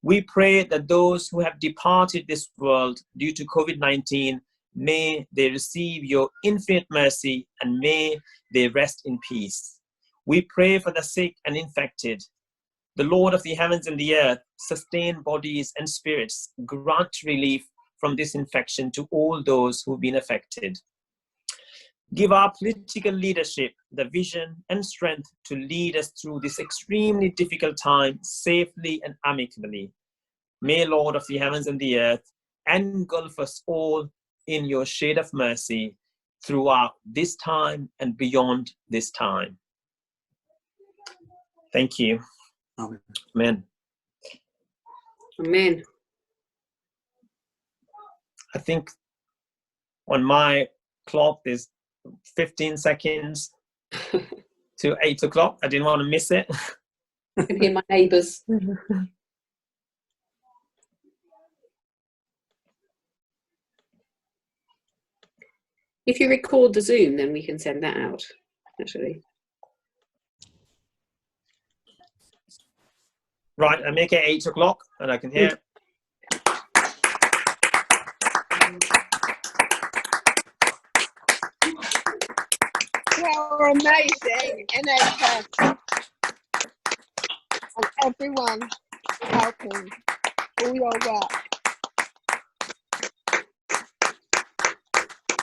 We pray that those who have departed this world due to COVID-19, may they receive your infinite mercy and may they rest in peace. We pray for the sick and infected. The Lord of the heavens and the earth, sustain bodies and spirits, grant relief from this infection to all those who've been affected. Give our political leadership the vision and strength to lead us through this extremely difficult time safely and amicably. May, Lord of the heavens and the earth, engulf us all in your shade of mercy throughout this time and beyond this time. Thank you. Amen. Amen. I think on my clock there's 15 seconds to 8 o'clock. I didn't want to miss it. I can hear my neighbours. If you record the Zoom, then we can send that out, actually. Right, I make it 8 o'clock and I can hear. You're amazing, NHS, and everyone helping all your work.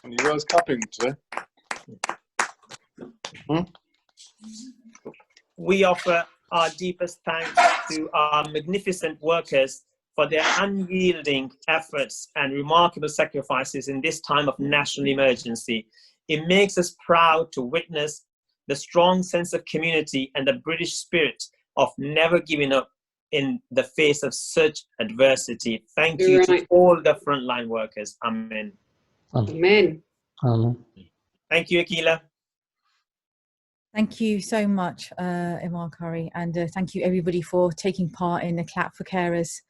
And you guys clapping today? We offer our deepest thanks to our magnificent workers for their unyielding efforts and remarkable sacrifices in this time of national emergency. It makes us proud to witness the strong sense of community and the British spirit of never giving up in the face of such adversity. Thank you to all the frontline workers. Amen. Amen. Amen. Thank you, Akila. Thank you so much, Imam Kari, and thank you everybody for taking part in the clap for carers.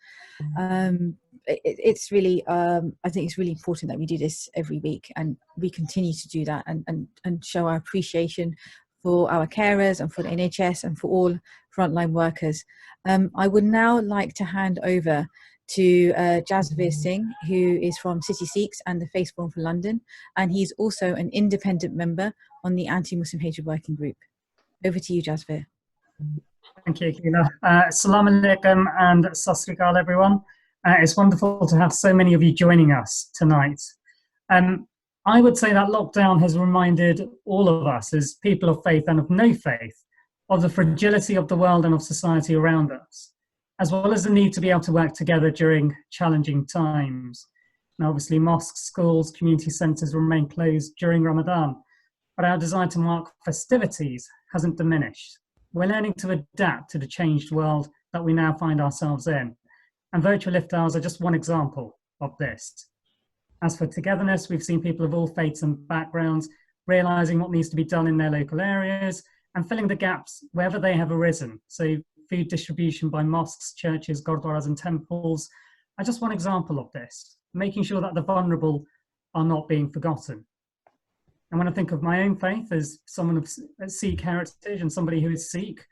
It's really, I think it's really important that we do this every week, and we continue to do that and show our appreciation for our carers and for the NHS and for all frontline workers. I would now like to hand over to Jasveer Singh, who is from City Sikhs and the Faith Forum for London, and he's also an independent member on the Anti-Muslim Hatred Working Group. Over to you, Jasveer. Thank you, Akila. Assalamu alaikum and sasrikal, everyone. It's wonderful to have so many of you joining us tonight. I would say that lockdown has reminded all of us as people of faith and of no faith of the fragility of the world and of society around us, as well as the need to be able to work together during challenging times. And obviously mosques, schools, community centres remain closed during Ramadan, but our desire to mark festivities hasn't diminished. We're learning to adapt to the changed world that we now find ourselves in, and virtual iftars are just one example of this. As for togetherness, we've seen people of all faiths and backgrounds realising what needs to be done in their local areas and filling the gaps wherever they have arisen. So food distribution by mosques, churches, gurdwaras and temples are just one example of this, making sure that the vulnerable are not being forgotten. And when I think of my own faith as someone of Sikh heritage and somebody who is Sikh,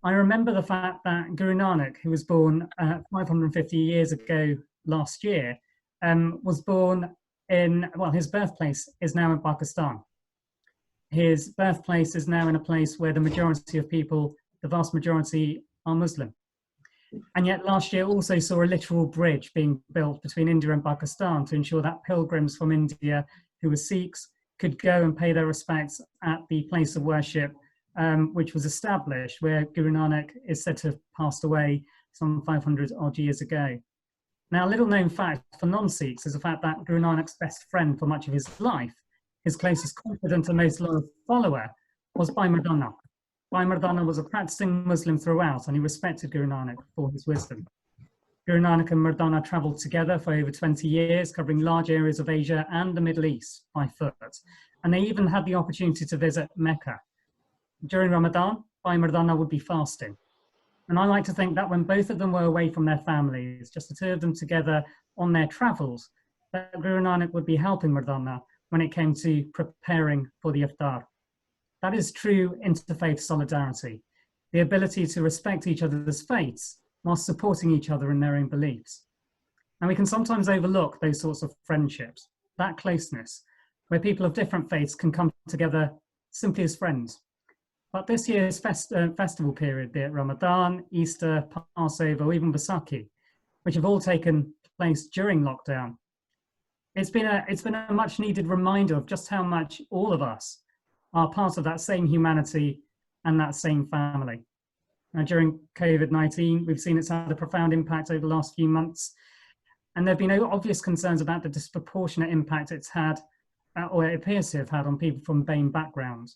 I remember the fact that Guru Nanak, who was born 550 years ago last year, was born in, well, his birthplace is now in Pakistan. His birthplace is now in a place where the majority of people, the vast majority, are Muslim. And yet last year also saw a literal bridge being built between India and Pakistan to ensure that pilgrims from India who were Sikhs could go and pay their respects at the place of worship which was established, where Guru Nanak is said to have passed away some 500 odd years ago. Now, a little known fact for non-Sikhs is the fact that Guru Nanak's best friend for much of his life, his closest confidant and most loyal follower, was Bhai Mardana. Bhai Mardana was a practicing Muslim throughout, and he respected Guru Nanak for his wisdom. Guru Nanak and Mardana travelled together for over 20 years, covering large areas of Asia and the Middle East by foot, and they even had the opportunity to visit Mecca. During Ramadan, Bhai Mardana would be fasting. And I like to think that when both of them were away from their families, just the two of them together on their travels, that Guru Nanak would be helping Mardana when it came to preparing for the Iftar. That is true interfaith solidarity, the ability to respect each other's faiths while supporting each other in their own beliefs. And we can sometimes overlook those sorts of friendships, that closeness, where people of different faiths can come together simply as friends. But this year's festival period, be it Ramadan, Easter, Passover, or even Vaisakhi, which have all taken place during lockdown, it's been a much needed reminder of just how much all of us are part of that same humanity and that same family. During COVID-19, we've seen it's had a profound impact over the last few months, and there have been obvious concerns about the disproportionate impact it's had, or it appears to have had, on people from BAME backgrounds.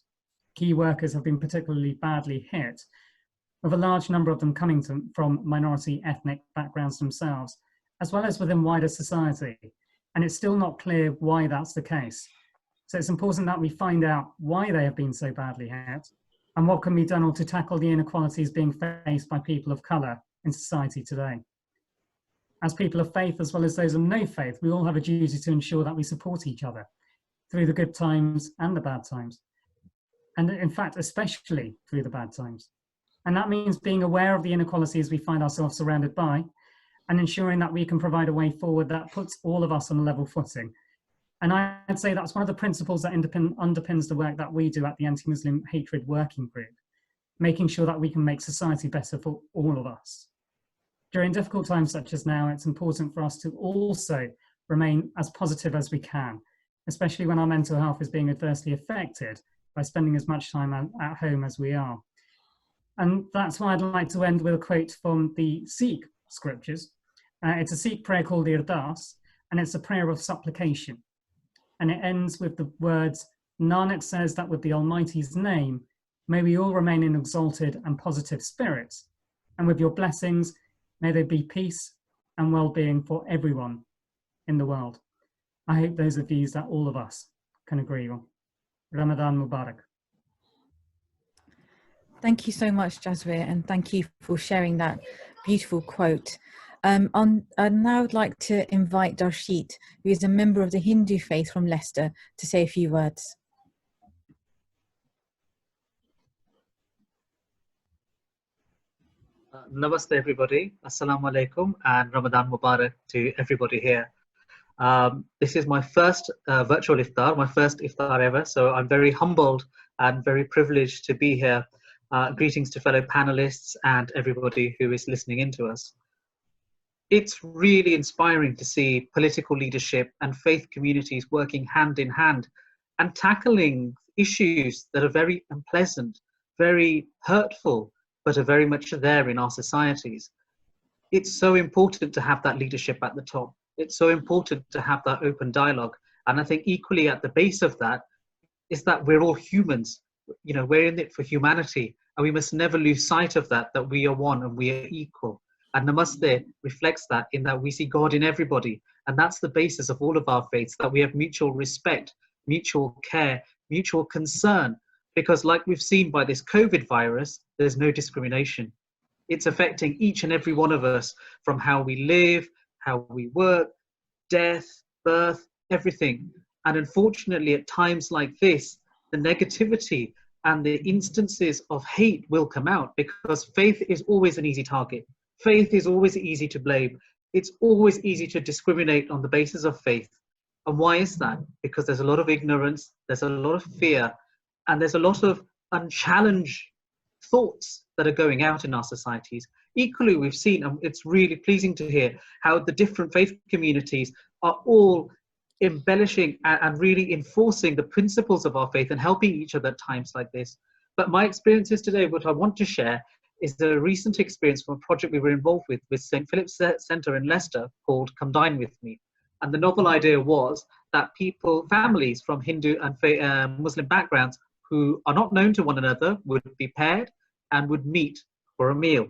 Key workers have been particularly badly hit, with a large number of them coming from minority ethnic backgrounds themselves, as well as within wider society. And it's still not clear why that's the case. So it's important that we find out why they have been so badly hit and what can be done to tackle the inequalities being faced by people of colour in society today. As people of faith, as well as those of no faith, we all have a duty to ensure that we support each other through the good times and the bad times. And in fact, especially through the bad times. And that means being aware of the inequalities we find ourselves surrounded by and ensuring that we can provide a way forward that puts all of us on a level footing. And I'd say that's one of the principles that underpins the work that we do at the Anti-Muslim Hatred Working Group, making sure that we can make society better for all of us. During difficult times such as now, it's important for us to also remain as positive as we can, especially when our mental health is being adversely affected by spending as much time at home as we are. And that's why I'd like to end with a quote from the Sikh scriptures. It's a Sikh prayer called the Ardas, and it's a prayer of supplication. And it ends with the words, Nanak says that with the Almighty's name, may we all remain in exalted and positive spirits. And with your blessings, may there be peace and well-being for everyone in the world. I hope those are views that all of us can agree on. Ramadan Mubarak. Thank you so much, Jaswir, and thank you for sharing that beautiful quote. I'd now like to invite Darshit, who is a member of the Hindu faith from Leicester, to say a few words. Namaste everybody, Assalamu alaikum, and Ramadan Mubarak to everybody here. This is my first virtual iftar, my first iftar ever, so I'm very humbled and very privileged to be here. Greetings to fellow panelists and everybody who is listening in to us. It's really inspiring to see political leadership and faith communities working hand in hand and tackling issues that are very unpleasant, very hurtful, but are very much there in our societies. It's so important to have that leadership at the top. It's so important to have that open dialogue. And I think equally at the base of that is that we're all humans. You know, we're in it for humanity, and we must never lose sight of that we are one and we are equal. And Namaste reflects that in that we see God in everybody. And that's the basis of all of our faiths, that we have mutual respect, mutual care, mutual concern. Because like we've seen by this COVID virus, there's no discrimination. It's affecting each and every one of us, from how we live, how we work, death, birth, everything. And unfortunately, at times like this, the negativity and the instances of hate will come out, because faith is always an easy target. Faith is always easy to blame. It's always easy to discriminate on the basis of faith. And why is that? Because there's a lot of ignorance, there's a lot of fear, and there's a lot of unchallenged thoughts that are going out in our societies. Equally, we've seen, and it's really pleasing to hear, how the different faith communities are all embellishing and really enforcing the principles of our faith and helping each other at times like this. But my experiences today, what I want to share, is a recent experience from a project we were involved with St. Philip's Centre in Leicester called Come Dine With Me. And the novel idea was that families from Hindu and Muslim backgrounds who are not known to one another would be paired and would meet for a meal.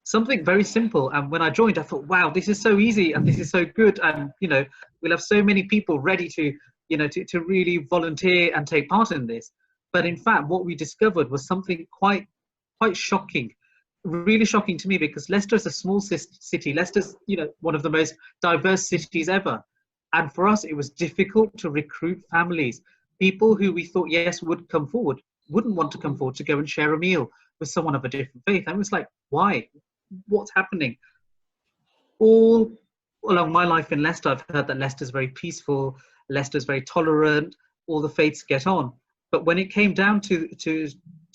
Something very simple. And when I joined, I thought, wow, this is so easy and this is so good. And, we'll have so many people ready to really volunteer and take part in this. But in fact, what we discovered was something quite shocking. Really shocking to me, because Leicester is a small city. Leicester's, one of the most diverse cities ever. And for us, it was difficult to recruit families. People who we thought, yes, would come forward, wouldn't want to come forward to go and share a meal with someone of a different faith. And it was like, why? What's happening? All along my life in Leicester, I've heard that Leicester's very peaceful, Leicester's very tolerant, all the faiths get on. But when it came down to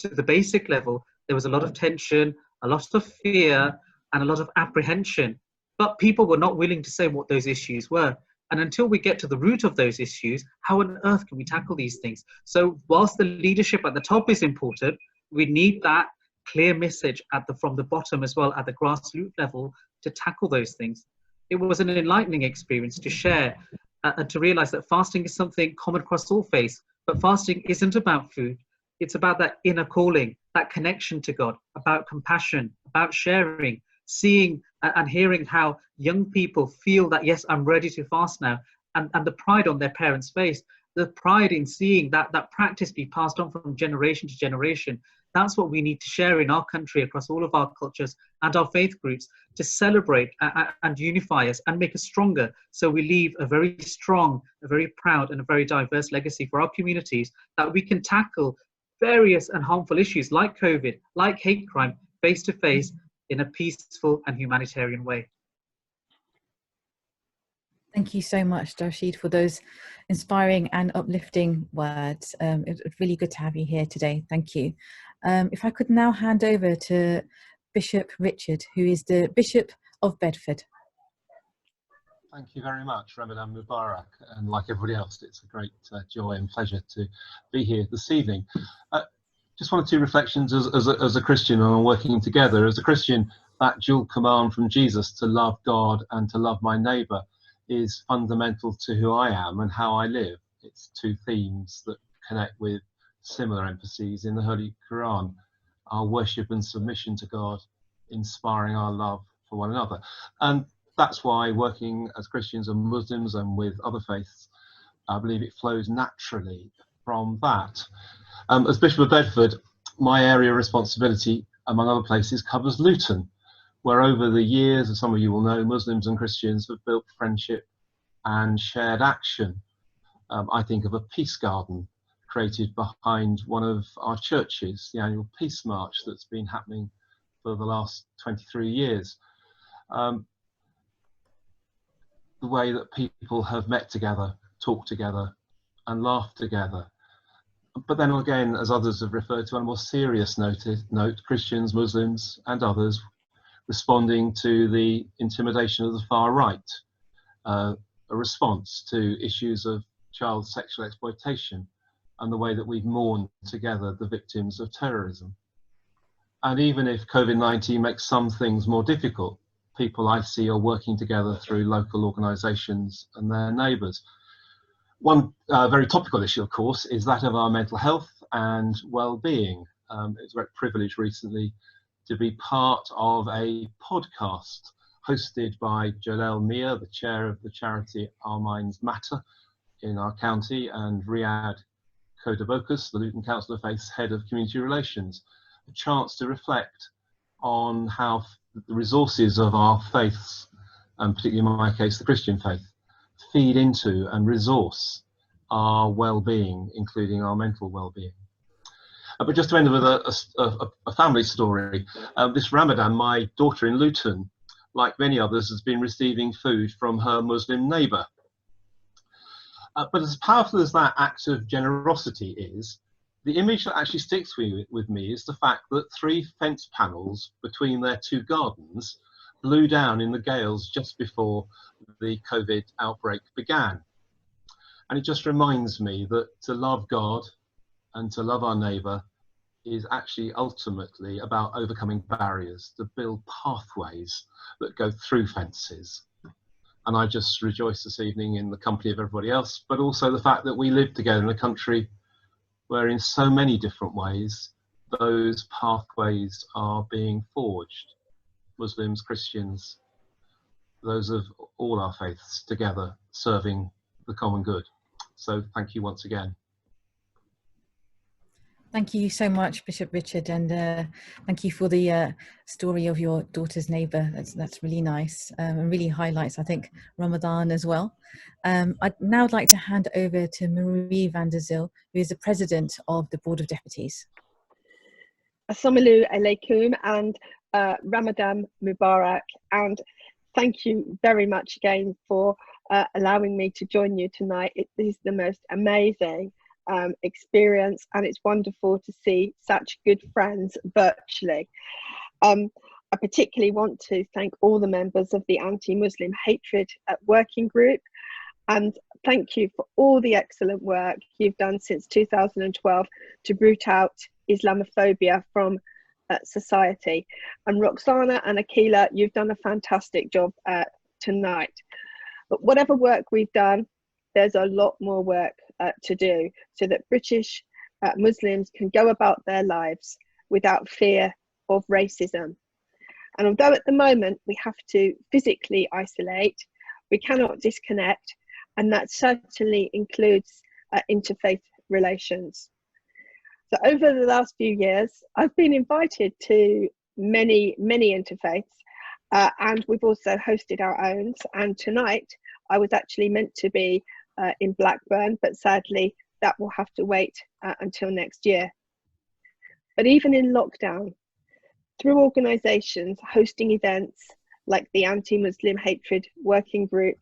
the basic level, there was a lot of tension, a lot of fear, and a lot of apprehension. But people were not willing to say what those issues were. And until we get to the root of those issues, how on earth can we tackle these things? So whilst the leadership at the top is important, we need that clear message from the bottom as well, at the grassroots level, to tackle those things. It was an enlightening experience to share and to realize that fasting is something common across all faiths. But fasting isn't about food. It's about that inner calling, that connection to God, about compassion, about sharing, seeing and hearing how young people feel that, yes, I'm ready to fast now, and the pride on their parents' face, the pride in seeing that practice be passed on from generation to generation. That's what we need to share in our country, across all of our cultures and our faith groups, to celebrate and unify us and make us stronger, so we leave a very strong, a very proud and a very diverse legacy for our communities, that we can tackle various and harmful issues like COVID, like hate crime, face to face, in a peaceful and humanitarian way. Thank you so much, Darshid, for those inspiring and uplifting words. It's really good to have you here today. Thank you. If I could now hand over to Bishop Richard, who is the Bishop of Bedford. Thank you very much, Ramadan Mubarak. And like everybody else, it's a great joy and pleasure to be here this evening. Just one or two reflections as a Christian on working together. As a Christian, that dual command from Jesus to love God and to love my neighbour is fundamental to who I am and how I live. It's two themes that connect with similar emphases in the Holy Quran: our worship and submission to God, inspiring our love for one another. And that's why working as Christians and Muslims and with other faiths, I believe it flows naturally from that. As Bishop of Bedford, my area of responsibility, among other places, covers Luton, where over the years, as some of you will know, Muslims and Christians have built friendship and shared action. I think of a peace garden created behind one of our churches, the annual Peace March that's been happening for the last 23 years. The way that people have met together, talked together, and laughed together. But then again, as others have referred to, on a more serious note, Christians, Muslims, and others responding to the intimidation of the far right, a response to issues of child sexual exploitation, and the way that we've mourned together the victims of terrorism. And even if COVID-19 makes some things more difficult, people I see are working together through local organisations and their neighbours. One very topical issue, of course, is that of our mental health and well-being. It's a great privilege recently to be part of a podcast hosted by Jalal Mia, the chair of the charity Our Minds Matter in our county, and Riyadh Kodabokas, the Luton Council of Faith's head of community relations, a chance to reflect on how the resources of our faiths, and particularly in my case, the Christian faith, feed into and resource our well-being, including our mental well-being. But just to end with a family story, this Ramadan, my daughter in Luton, like many others, has been receiving food from her Muslim neighbour. But as powerful as that act of generosity is, the image that actually sticks with me is the fact that 3 fence panels between their 2 gardens blew down in the gales just before the COVID outbreak began. And it just reminds me that to love God and to love our neighbour is actually ultimately about overcoming barriers, to build pathways that go through fences. And I just rejoice this evening in the company of everybody else, but also the fact that we live together in a country where in so many different ways those pathways are being forged. Muslims, Christians, those of all our faiths together serving the common good. So thank you once again. Thank you so much, Bishop Richard, and thank you for the story of your daughter's neighbour. That's really nice and really highlights, I think, Ramadan as well. I'd now like to hand over to Marie van der Zil, who is the President of the Board of Deputies. Assalamu alaikum and Ramadan Mubarak, and thank you very much again for allowing me to join you tonight. It is the most amazing experience, and it's wonderful to see such good friends virtually. I particularly want to thank all the members of the Anti-Muslim Hatred Working Group, and thank you for all the excellent work you've done since 2012 to root out Islamophobia from society. And Roxana and Akila, you've done a fantastic job tonight. But whatever work we've done, there's a lot more work to do so that British Muslims can go about their lives without fear of racism. And although at the moment we have to physically isolate, we cannot disconnect, and that certainly includes interfaith relations. So over the last few years, I've been invited to many interfaiths, and we've also hosted our own. And tonight, I was actually meant to be in Blackburn, but sadly, that will have to wait until next year. But even in lockdown, through organisations hosting events like the Anti-Muslim Hatred Working Group,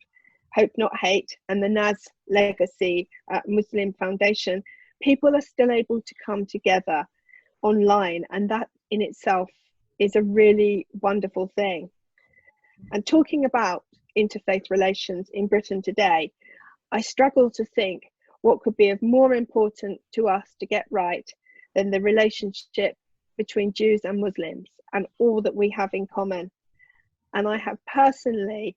Hope Not Hate, and the NAS Legacy Muslim Foundation, people are still able to come together online, and that in itself is a really wonderful thing. And talking about interfaith relations in Britain today, I struggle to think what could be of more important to us to get right than the relationship between Jews and Muslims and all that we have in common. And I have personally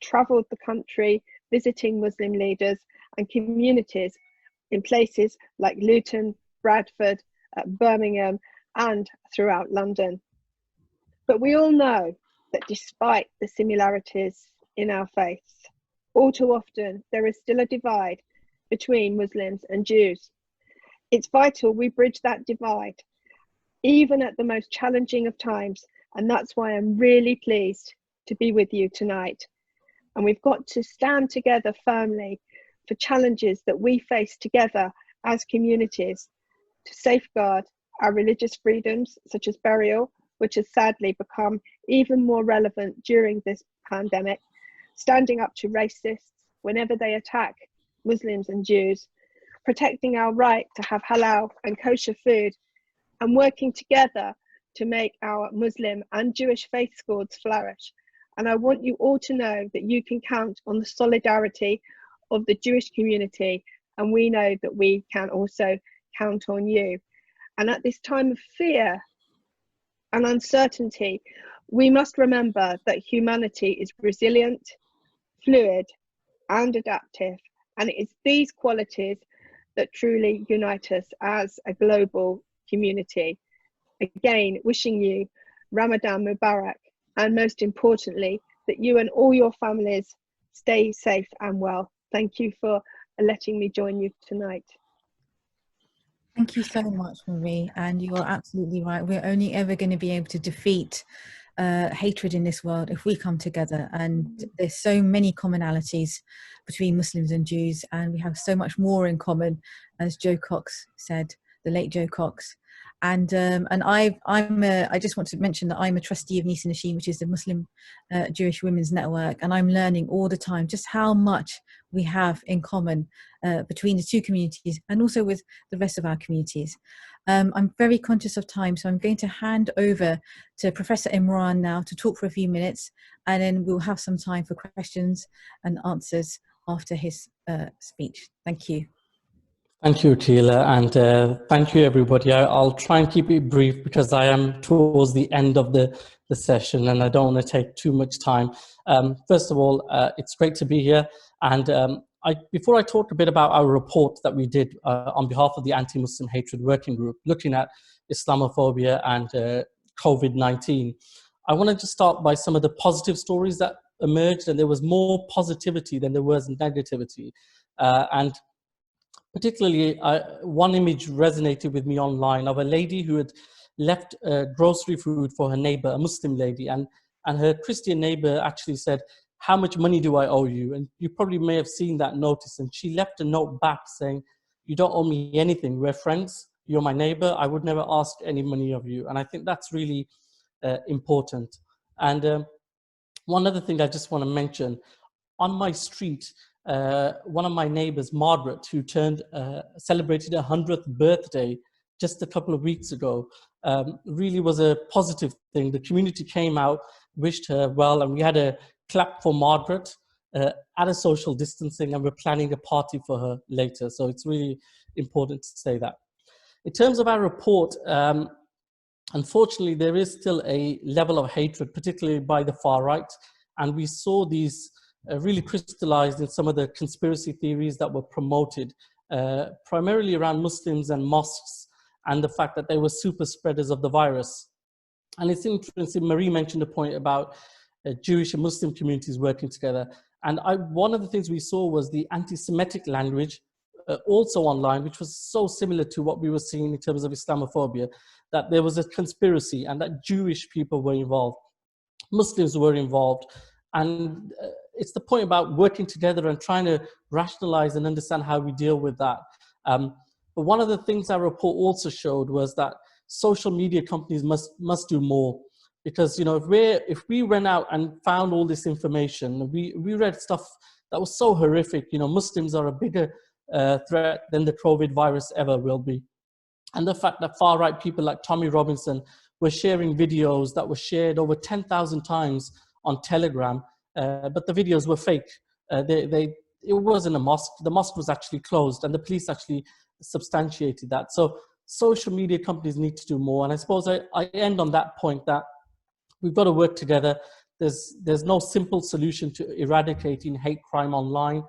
travelled the country visiting Muslim leaders and communities in places like Luton, Bradford, Birmingham, and throughout London. But we all know that despite the similarities in our faiths, all too often there is still a divide between Muslims and Jews. It's vital we bridge that divide, even at the most challenging of times, and that's why I'm really pleased to be with you tonight. And we've got to stand together firmly for challenges that we face together as communities to safeguard our religious freedoms, such as burial, which has sadly become even more relevant during this pandemic, standing up to racists whenever they attack Muslims and Jews, protecting our right to have halal and kosher food, and working together to make our Muslim and Jewish faith schools flourish. And I want you all to know that you can count on the solidarity of the Jewish community, and we know that we can also count on you. And at this time of fear and uncertainty, we must remember that humanity is resilient, fluid, and adaptive, and it is these qualities that truly unite us as a global community. Again, wishing you Ramadan Mubarak, and most importantly, that you and all your families stay safe and well. Thank you for letting me join you tonight. Thank you so much, Marie, and you are absolutely right. We're only ever going to be able to defeat hatred in this world if we come together, and there's so many commonalities between Muslims and Jews, and we have so much more in common, as Joe Cox said, the late Joe Cox. And I just want to mention that I'm a trustee of Nisa Nasheen, which is the Muslim Jewish Women's Network, and I'm learning all the time just how much we have in common between the two communities and also with the rest of our communities. I'm very conscious of time, so I'm going to hand over to Professor Imran now to talk for a few minutes, and then we'll have some time for questions and answers after his speech. Thank you. Thank you, Akila, and thank you, everybody. I'll try and keep it brief because I am towards the end of the session and I don't want to take too much time. First of all, it's great to be here. And before I talk a bit about our report that we did on behalf of the Anti-Muslim Hatred Working Group, looking at Islamophobia and COVID-19, I want to just start by some of the positive stories that emerged, and there was more positivity than there was negativity. And particularly, one image resonated with me online of a lady who had left grocery food for her neighbor, a Muslim lady, and her Christian neighbor actually said, "How much money do I owe you?" And you probably may have seen that notice. And she left a note back saying, "You don't owe me anything. We're friends. You're my neighbor. I would never ask any money of you." And I think that's really important. And one other thing I just want to mention, on my street, one of my neighbors, Margaret, who celebrated her 100th birthday just a couple of weeks ago, really was a positive thing. The community came out, wished her well, and we had a clap for Margaret at a social distancing, and we're planning a party for her later. So it's really important to say that. In terms of our report, unfortunately, there is still a level of hatred, particularly by the far right, and we saw these really crystallized in some of the conspiracy theories that were promoted, primarily around Muslims and mosques, and the fact that they were super spreaders of the virus. And it's interesting, Marie mentioned a point about Jewish and Muslim communities working together. And one of the things we saw was the anti-Semitic language also online, which was so similar to what we were seeing in terms of Islamophobia, that there was a conspiracy and that Jewish people were involved, Muslims were involved. And it's the point about working together and trying to rationalize and understand how we deal with that. But one of the things our report also showed was that social media companies must do more. Because, you know, if we went out and found all this information, we read stuff that was so horrific. You know, Muslims are a bigger threat than the COVID virus ever will be. And the fact that far-right people like Tommy Robinson were sharing videos that were shared over 10,000 times on Telegram, but the videos were fake. It wasn't a mosque. The mosque was actually closed, and the police actually substantiated that. So social media companies need to do more. And I suppose I end on that point that we've got to work together. There's no simple solution to eradicating hate crime online,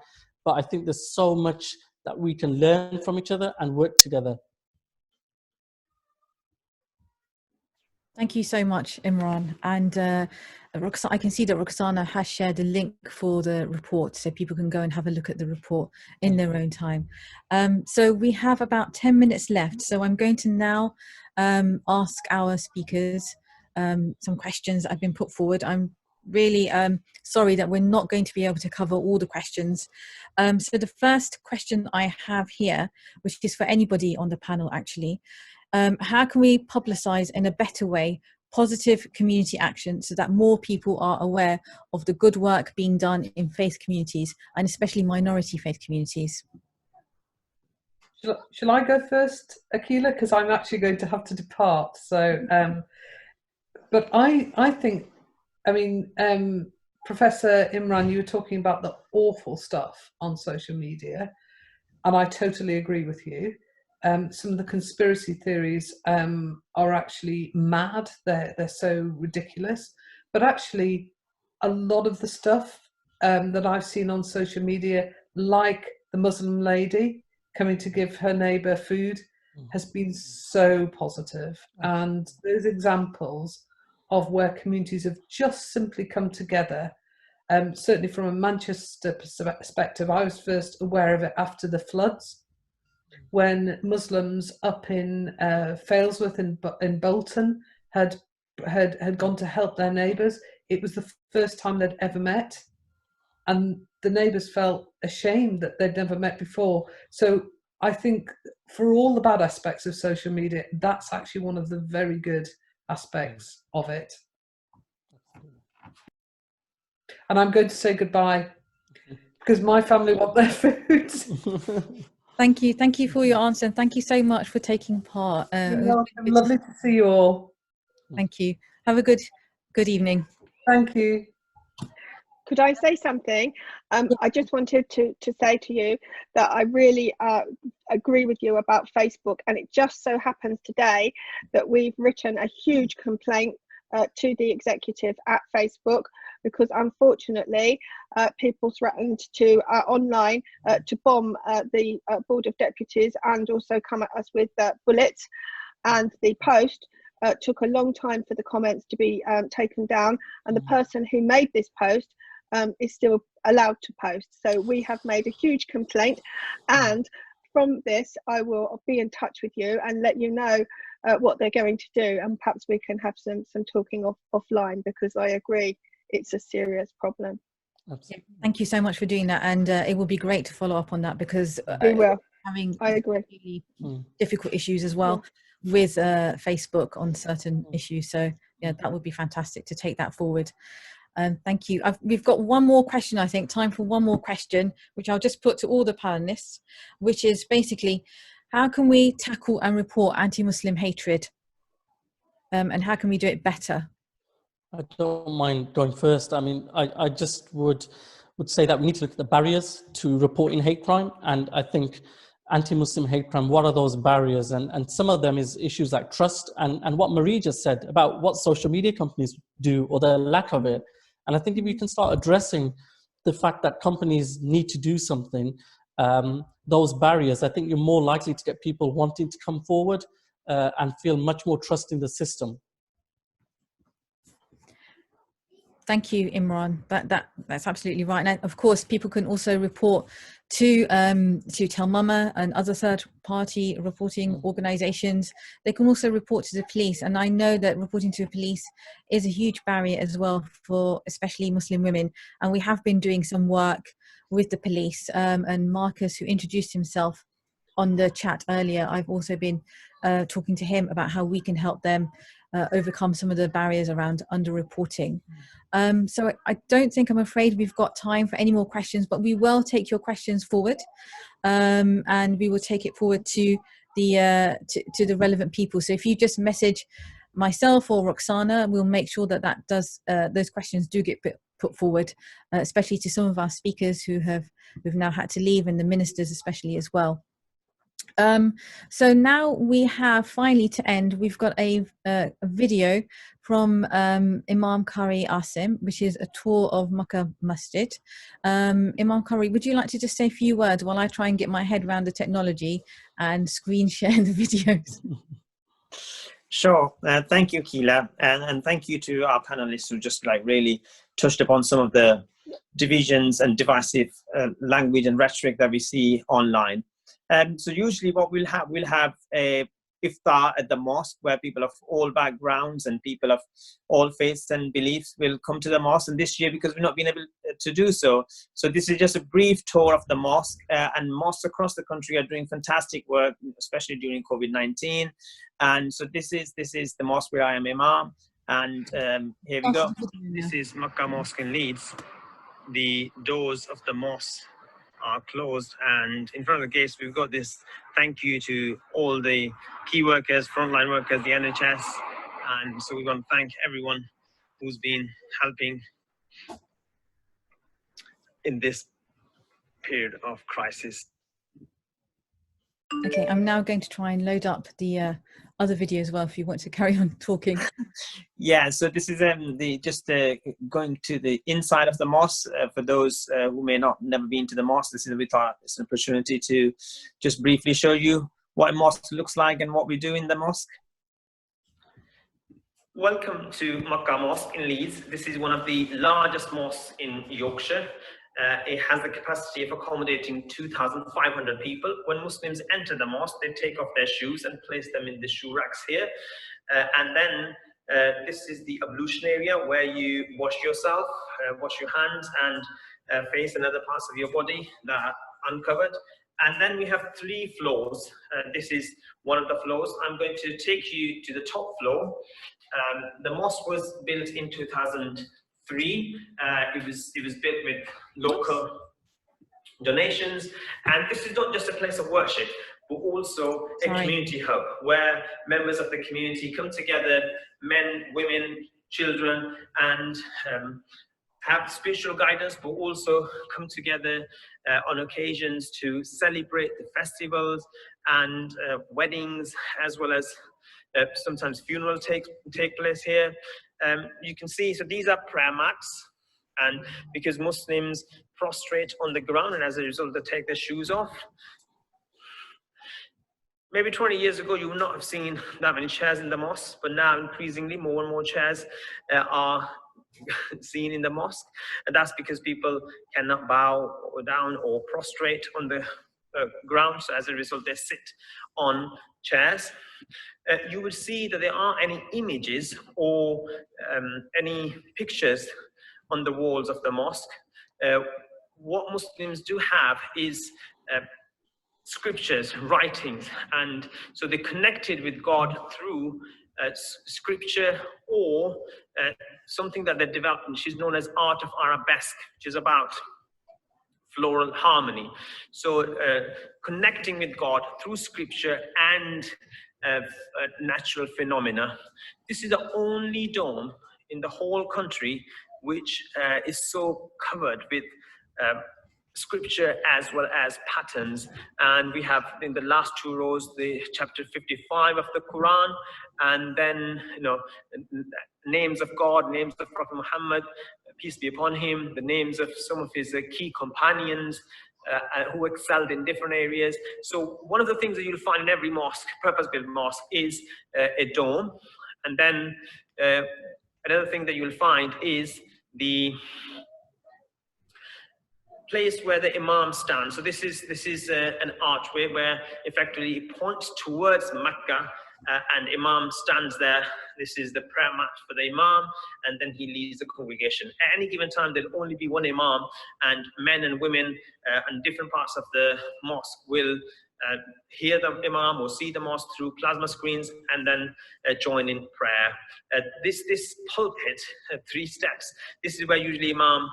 but I think there's so much that we can learn from each other and work together. Thank you so much, Imran. And I can see that Roxana has shared a link for the report, so people can go and have a look at the report in their own time. So we have about 10 minutes left. So I'm going to now ask our speakers some questions that have been put forward. I'm really sorry that we're not going to be able to cover all the questions. So the first question I have here, which is for anybody on the panel actually, how can we publicize in a better way positive community action so that more people are aware of the good work being done in faith communities, and especially minority faith communities? Shall I go first, Akila? Because I'm actually going to have to depart. So, but I think, I mean, Professor Imran, you were talking about the awful stuff on social media, and I totally agree with you. Some of the conspiracy theories are actually mad. They're so ridiculous. But actually, a lot of the stuff that I've seen on social media, like the Muslim lady coming to give her neighbour food, has been so positive. And those examples of where communities have just simply come together, certainly from a Manchester perspective, I was first aware of it after the floods, when Muslims up in Failsworth in Bolton had gone to help their neighbours. It was the first time they'd ever met, and the neighbours felt ashamed that they'd never met before. So I think for all the bad aspects of social media, that's actually one of the very good aspects of it. And I'm going to say goodbye because my family want their food. Thank you for your answer, and thank you so much for taking part. Lovely to see you all. Thank you. Have a good evening. Thank you. Could I say something? I just wanted to say to you that I really agree with you about Facebook, and it just so happens today that we've written a huge complaint to the executive at Facebook, because unfortunately people threatened to online to bomb the Board of Deputies and also come at us with bullets, and the post took a long time for the comments to be taken down, and the person who made this post is still allowed to post. So we have made a huge complaint, and from this I will be in touch with you and let you know what they're going to do, and perhaps we can have some talking offline, because I agree it's a serious problem. Yeah, thank you so much for doing that, and it will be great to follow up on that, because we will. Having I agree. really difficult issues as well with Facebook on certain issues. So yeah, that would be fantastic to take that forward. Thank you. We've got one more question, I think, time for one more question, which I'll just put to all the panelists, which is basically, how can we tackle and report anti-Muslim hatred? And how can we do it better? I don't mind going first. I mean, I just would say that we need to look at the barriers to reporting hate crime. And I think anti-Muslim hate crime, what are those barriers? And some of them is issues like trust and what Marie just said about what social media companies do, or the lack of it. And I think if you can start addressing the fact that companies need to do something, those barriers, I think you're more likely to get people wanting to come forward and feel much more trust in the system. Thank you, Imran. That's absolutely right. And of course, people can also report to Tell Mama and other third-party reporting organisations. They can also report to the police. And I know that reporting to the police is a huge barrier as well for especially Muslim women. And we have been doing some work with the police. And Marcus, who introduced himself on the chat earlier, I've also been talking to him about how we can help them overcome some of the barriers around underreporting. So I don't think, I'm afraid we've got time for any more questions, but we will take your questions forward, and we will take it forward to the relevant people. So if you just message myself or Roxana, we'll make sure that those questions do get put forward, especially to some of our speakers who've now had to leave, and the ministers especially as well. So now we have, finally to end, we've got a video from Imam Qari Asim, which is a tour of Makkah Masjid. Imam Qari, would you like to just say a few words while I try and get my head around the technology and screen share the videos? Sure. Thank you, Keela, and thank you to our panelists who just really touched upon some of the divisions and divisive language and rhetoric that we see online. So usually what we'll have a iftar at the mosque, where people of all backgrounds and people of all faiths and beliefs will come to the mosque. And this year, because we've not been able to do so, this is just a brief tour of the mosque. And mosques across the country are doing fantastic work, especially during COVID-19. And so this is the mosque where I am Imam. And here we go. This is Makkah Mosque in Leeds. The doors of the mosque are closed, and in front of the gates we've got this thank you to all the key workers, frontline workers, the NHS, and so we want to thank everyone who's been helping in this period of crisis. Okay, I'm now going to try and load up the other video as well, if you want to carry on talking. Yeah, so this is going to the inside of the mosque. For those who may never been to the mosque, this is it's an opportunity to just briefly show you what a mosque looks like and what we do in the mosque. Welcome to Makkah Mosque in Leeds. This is one of the largest mosques in Yorkshire. It has the capacity of accommodating 2,500 people. When Muslims enter the mosque, they take off their shoes and place them in the shoe racks here. And then this is the ablution area where you wash yourself, wash your hands and face and other parts of your body that are uncovered. And then we have 3 floors. This is one of the floors. I'm going to take you to the top floor. The mosque was built in 2003. It was built with local donations, and this is not just a place of worship, but also a community hub where members of the community come together, men, women, children, and have spiritual guidance, but also come together on occasions to celebrate the festivals and weddings, as well as sometimes funerals take place here. You can see, so these are prayer mats, and because Muslims prostrate on the ground, and as a result they take their shoes off. Maybe 20 years ago you would not have seen that many chairs in the mosque, but now increasingly more and more chairs are seen in the mosque, and that's because people cannot bow or down or prostrate on the ground, so as a result they sit on chairs. You will see that there aren't any images or any pictures on the walls of the mosque. What Muslims do have is scriptures, writings, and so they're connected with God through scripture or something that they're developing, which is known as art of arabesque, which is about floral harmony. So connecting with God through scripture and natural phenomena. This is the only dome in the whole country which is so covered with scripture as well as patterns. And we have in the last two rows the chapter 55 of the Quran, and then names of God, names of Prophet Muhammad, peace be upon him, the names of some of his key companions who excelled in different areas. So one of the things that you'll find in every mosque, purpose-built mosque, is a dome. And then another thing that you'll find is the place where the Imam stands. So this is an archway where effectively it points towards Mecca, and Imam stands there. This is the prayer mat for the Imam, and then he leads the congregation. At any given time, there'll only be one Imam, and men and women in different parts of the mosque will hear the Imam or see the mosque through plasma screens, and then join in prayer. This pulpit, 3 steps, this is where usually Imam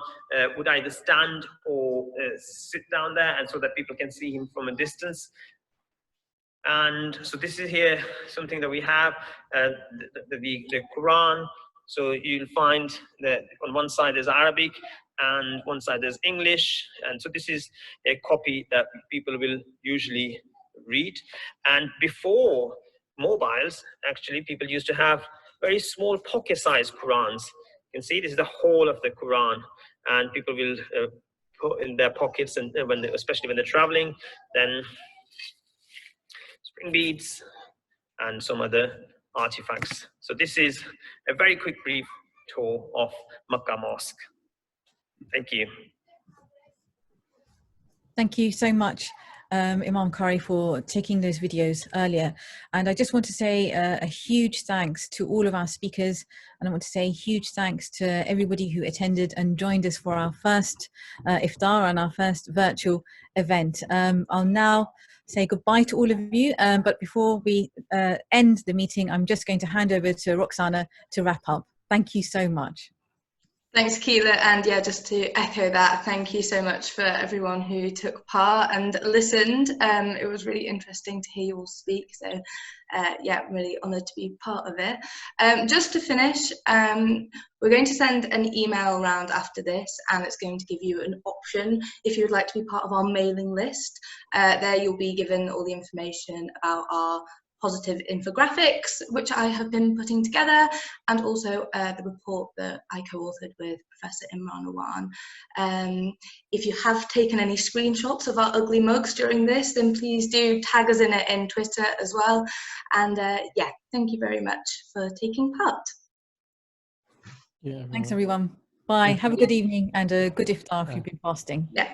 would either stand or sit down there, and so that people can see him from a distance. And so this is here something that we have, the Quran. So you'll find that on one side there's Arabic and one side there's English. And so this is a copy that people will usually read. And before mobiles, actually, people used to have very small pocket-sized Qurans. You can see this is the whole of the Quran, and people will put in their pockets, and especially when they're traveling, then spring beads and some other artifacts. So this is a very quick brief tour of Makkah Mosque. Thank you. Thank you so much, Imam Kari, for taking those videos earlier. And I just want to say a huge thanks to all of our speakers, and I want to say a huge thanks to everybody who attended and joined us for our first Iftar and our first virtual event. I'll now say goodbye to all of you, but before we end the meeting, I'm just going to hand over to Roxana to wrap up. Thank you so much. Thanks, Keela, and yeah, just to echo that, thank you so much for everyone who took part and listened. It was really interesting to hear you all speak, so yeah, I'm really honoured to be part of it. Just to finish, we're going to send an email around after this, and it's going to give you an option if you would like to be part of our mailing list. There you'll be given all the information about our positive infographics, which I have been putting together, and also the report that I co-authored with Professor Imran Awan. If you have taken any screenshots of our ugly mugs during this, then please do tag us in it in Twitter as well. And yeah, thank you very much for taking part. Yeah, thanks everyone. Bye. Have a good evening and a good Iftar if you've been fasting. Yeah.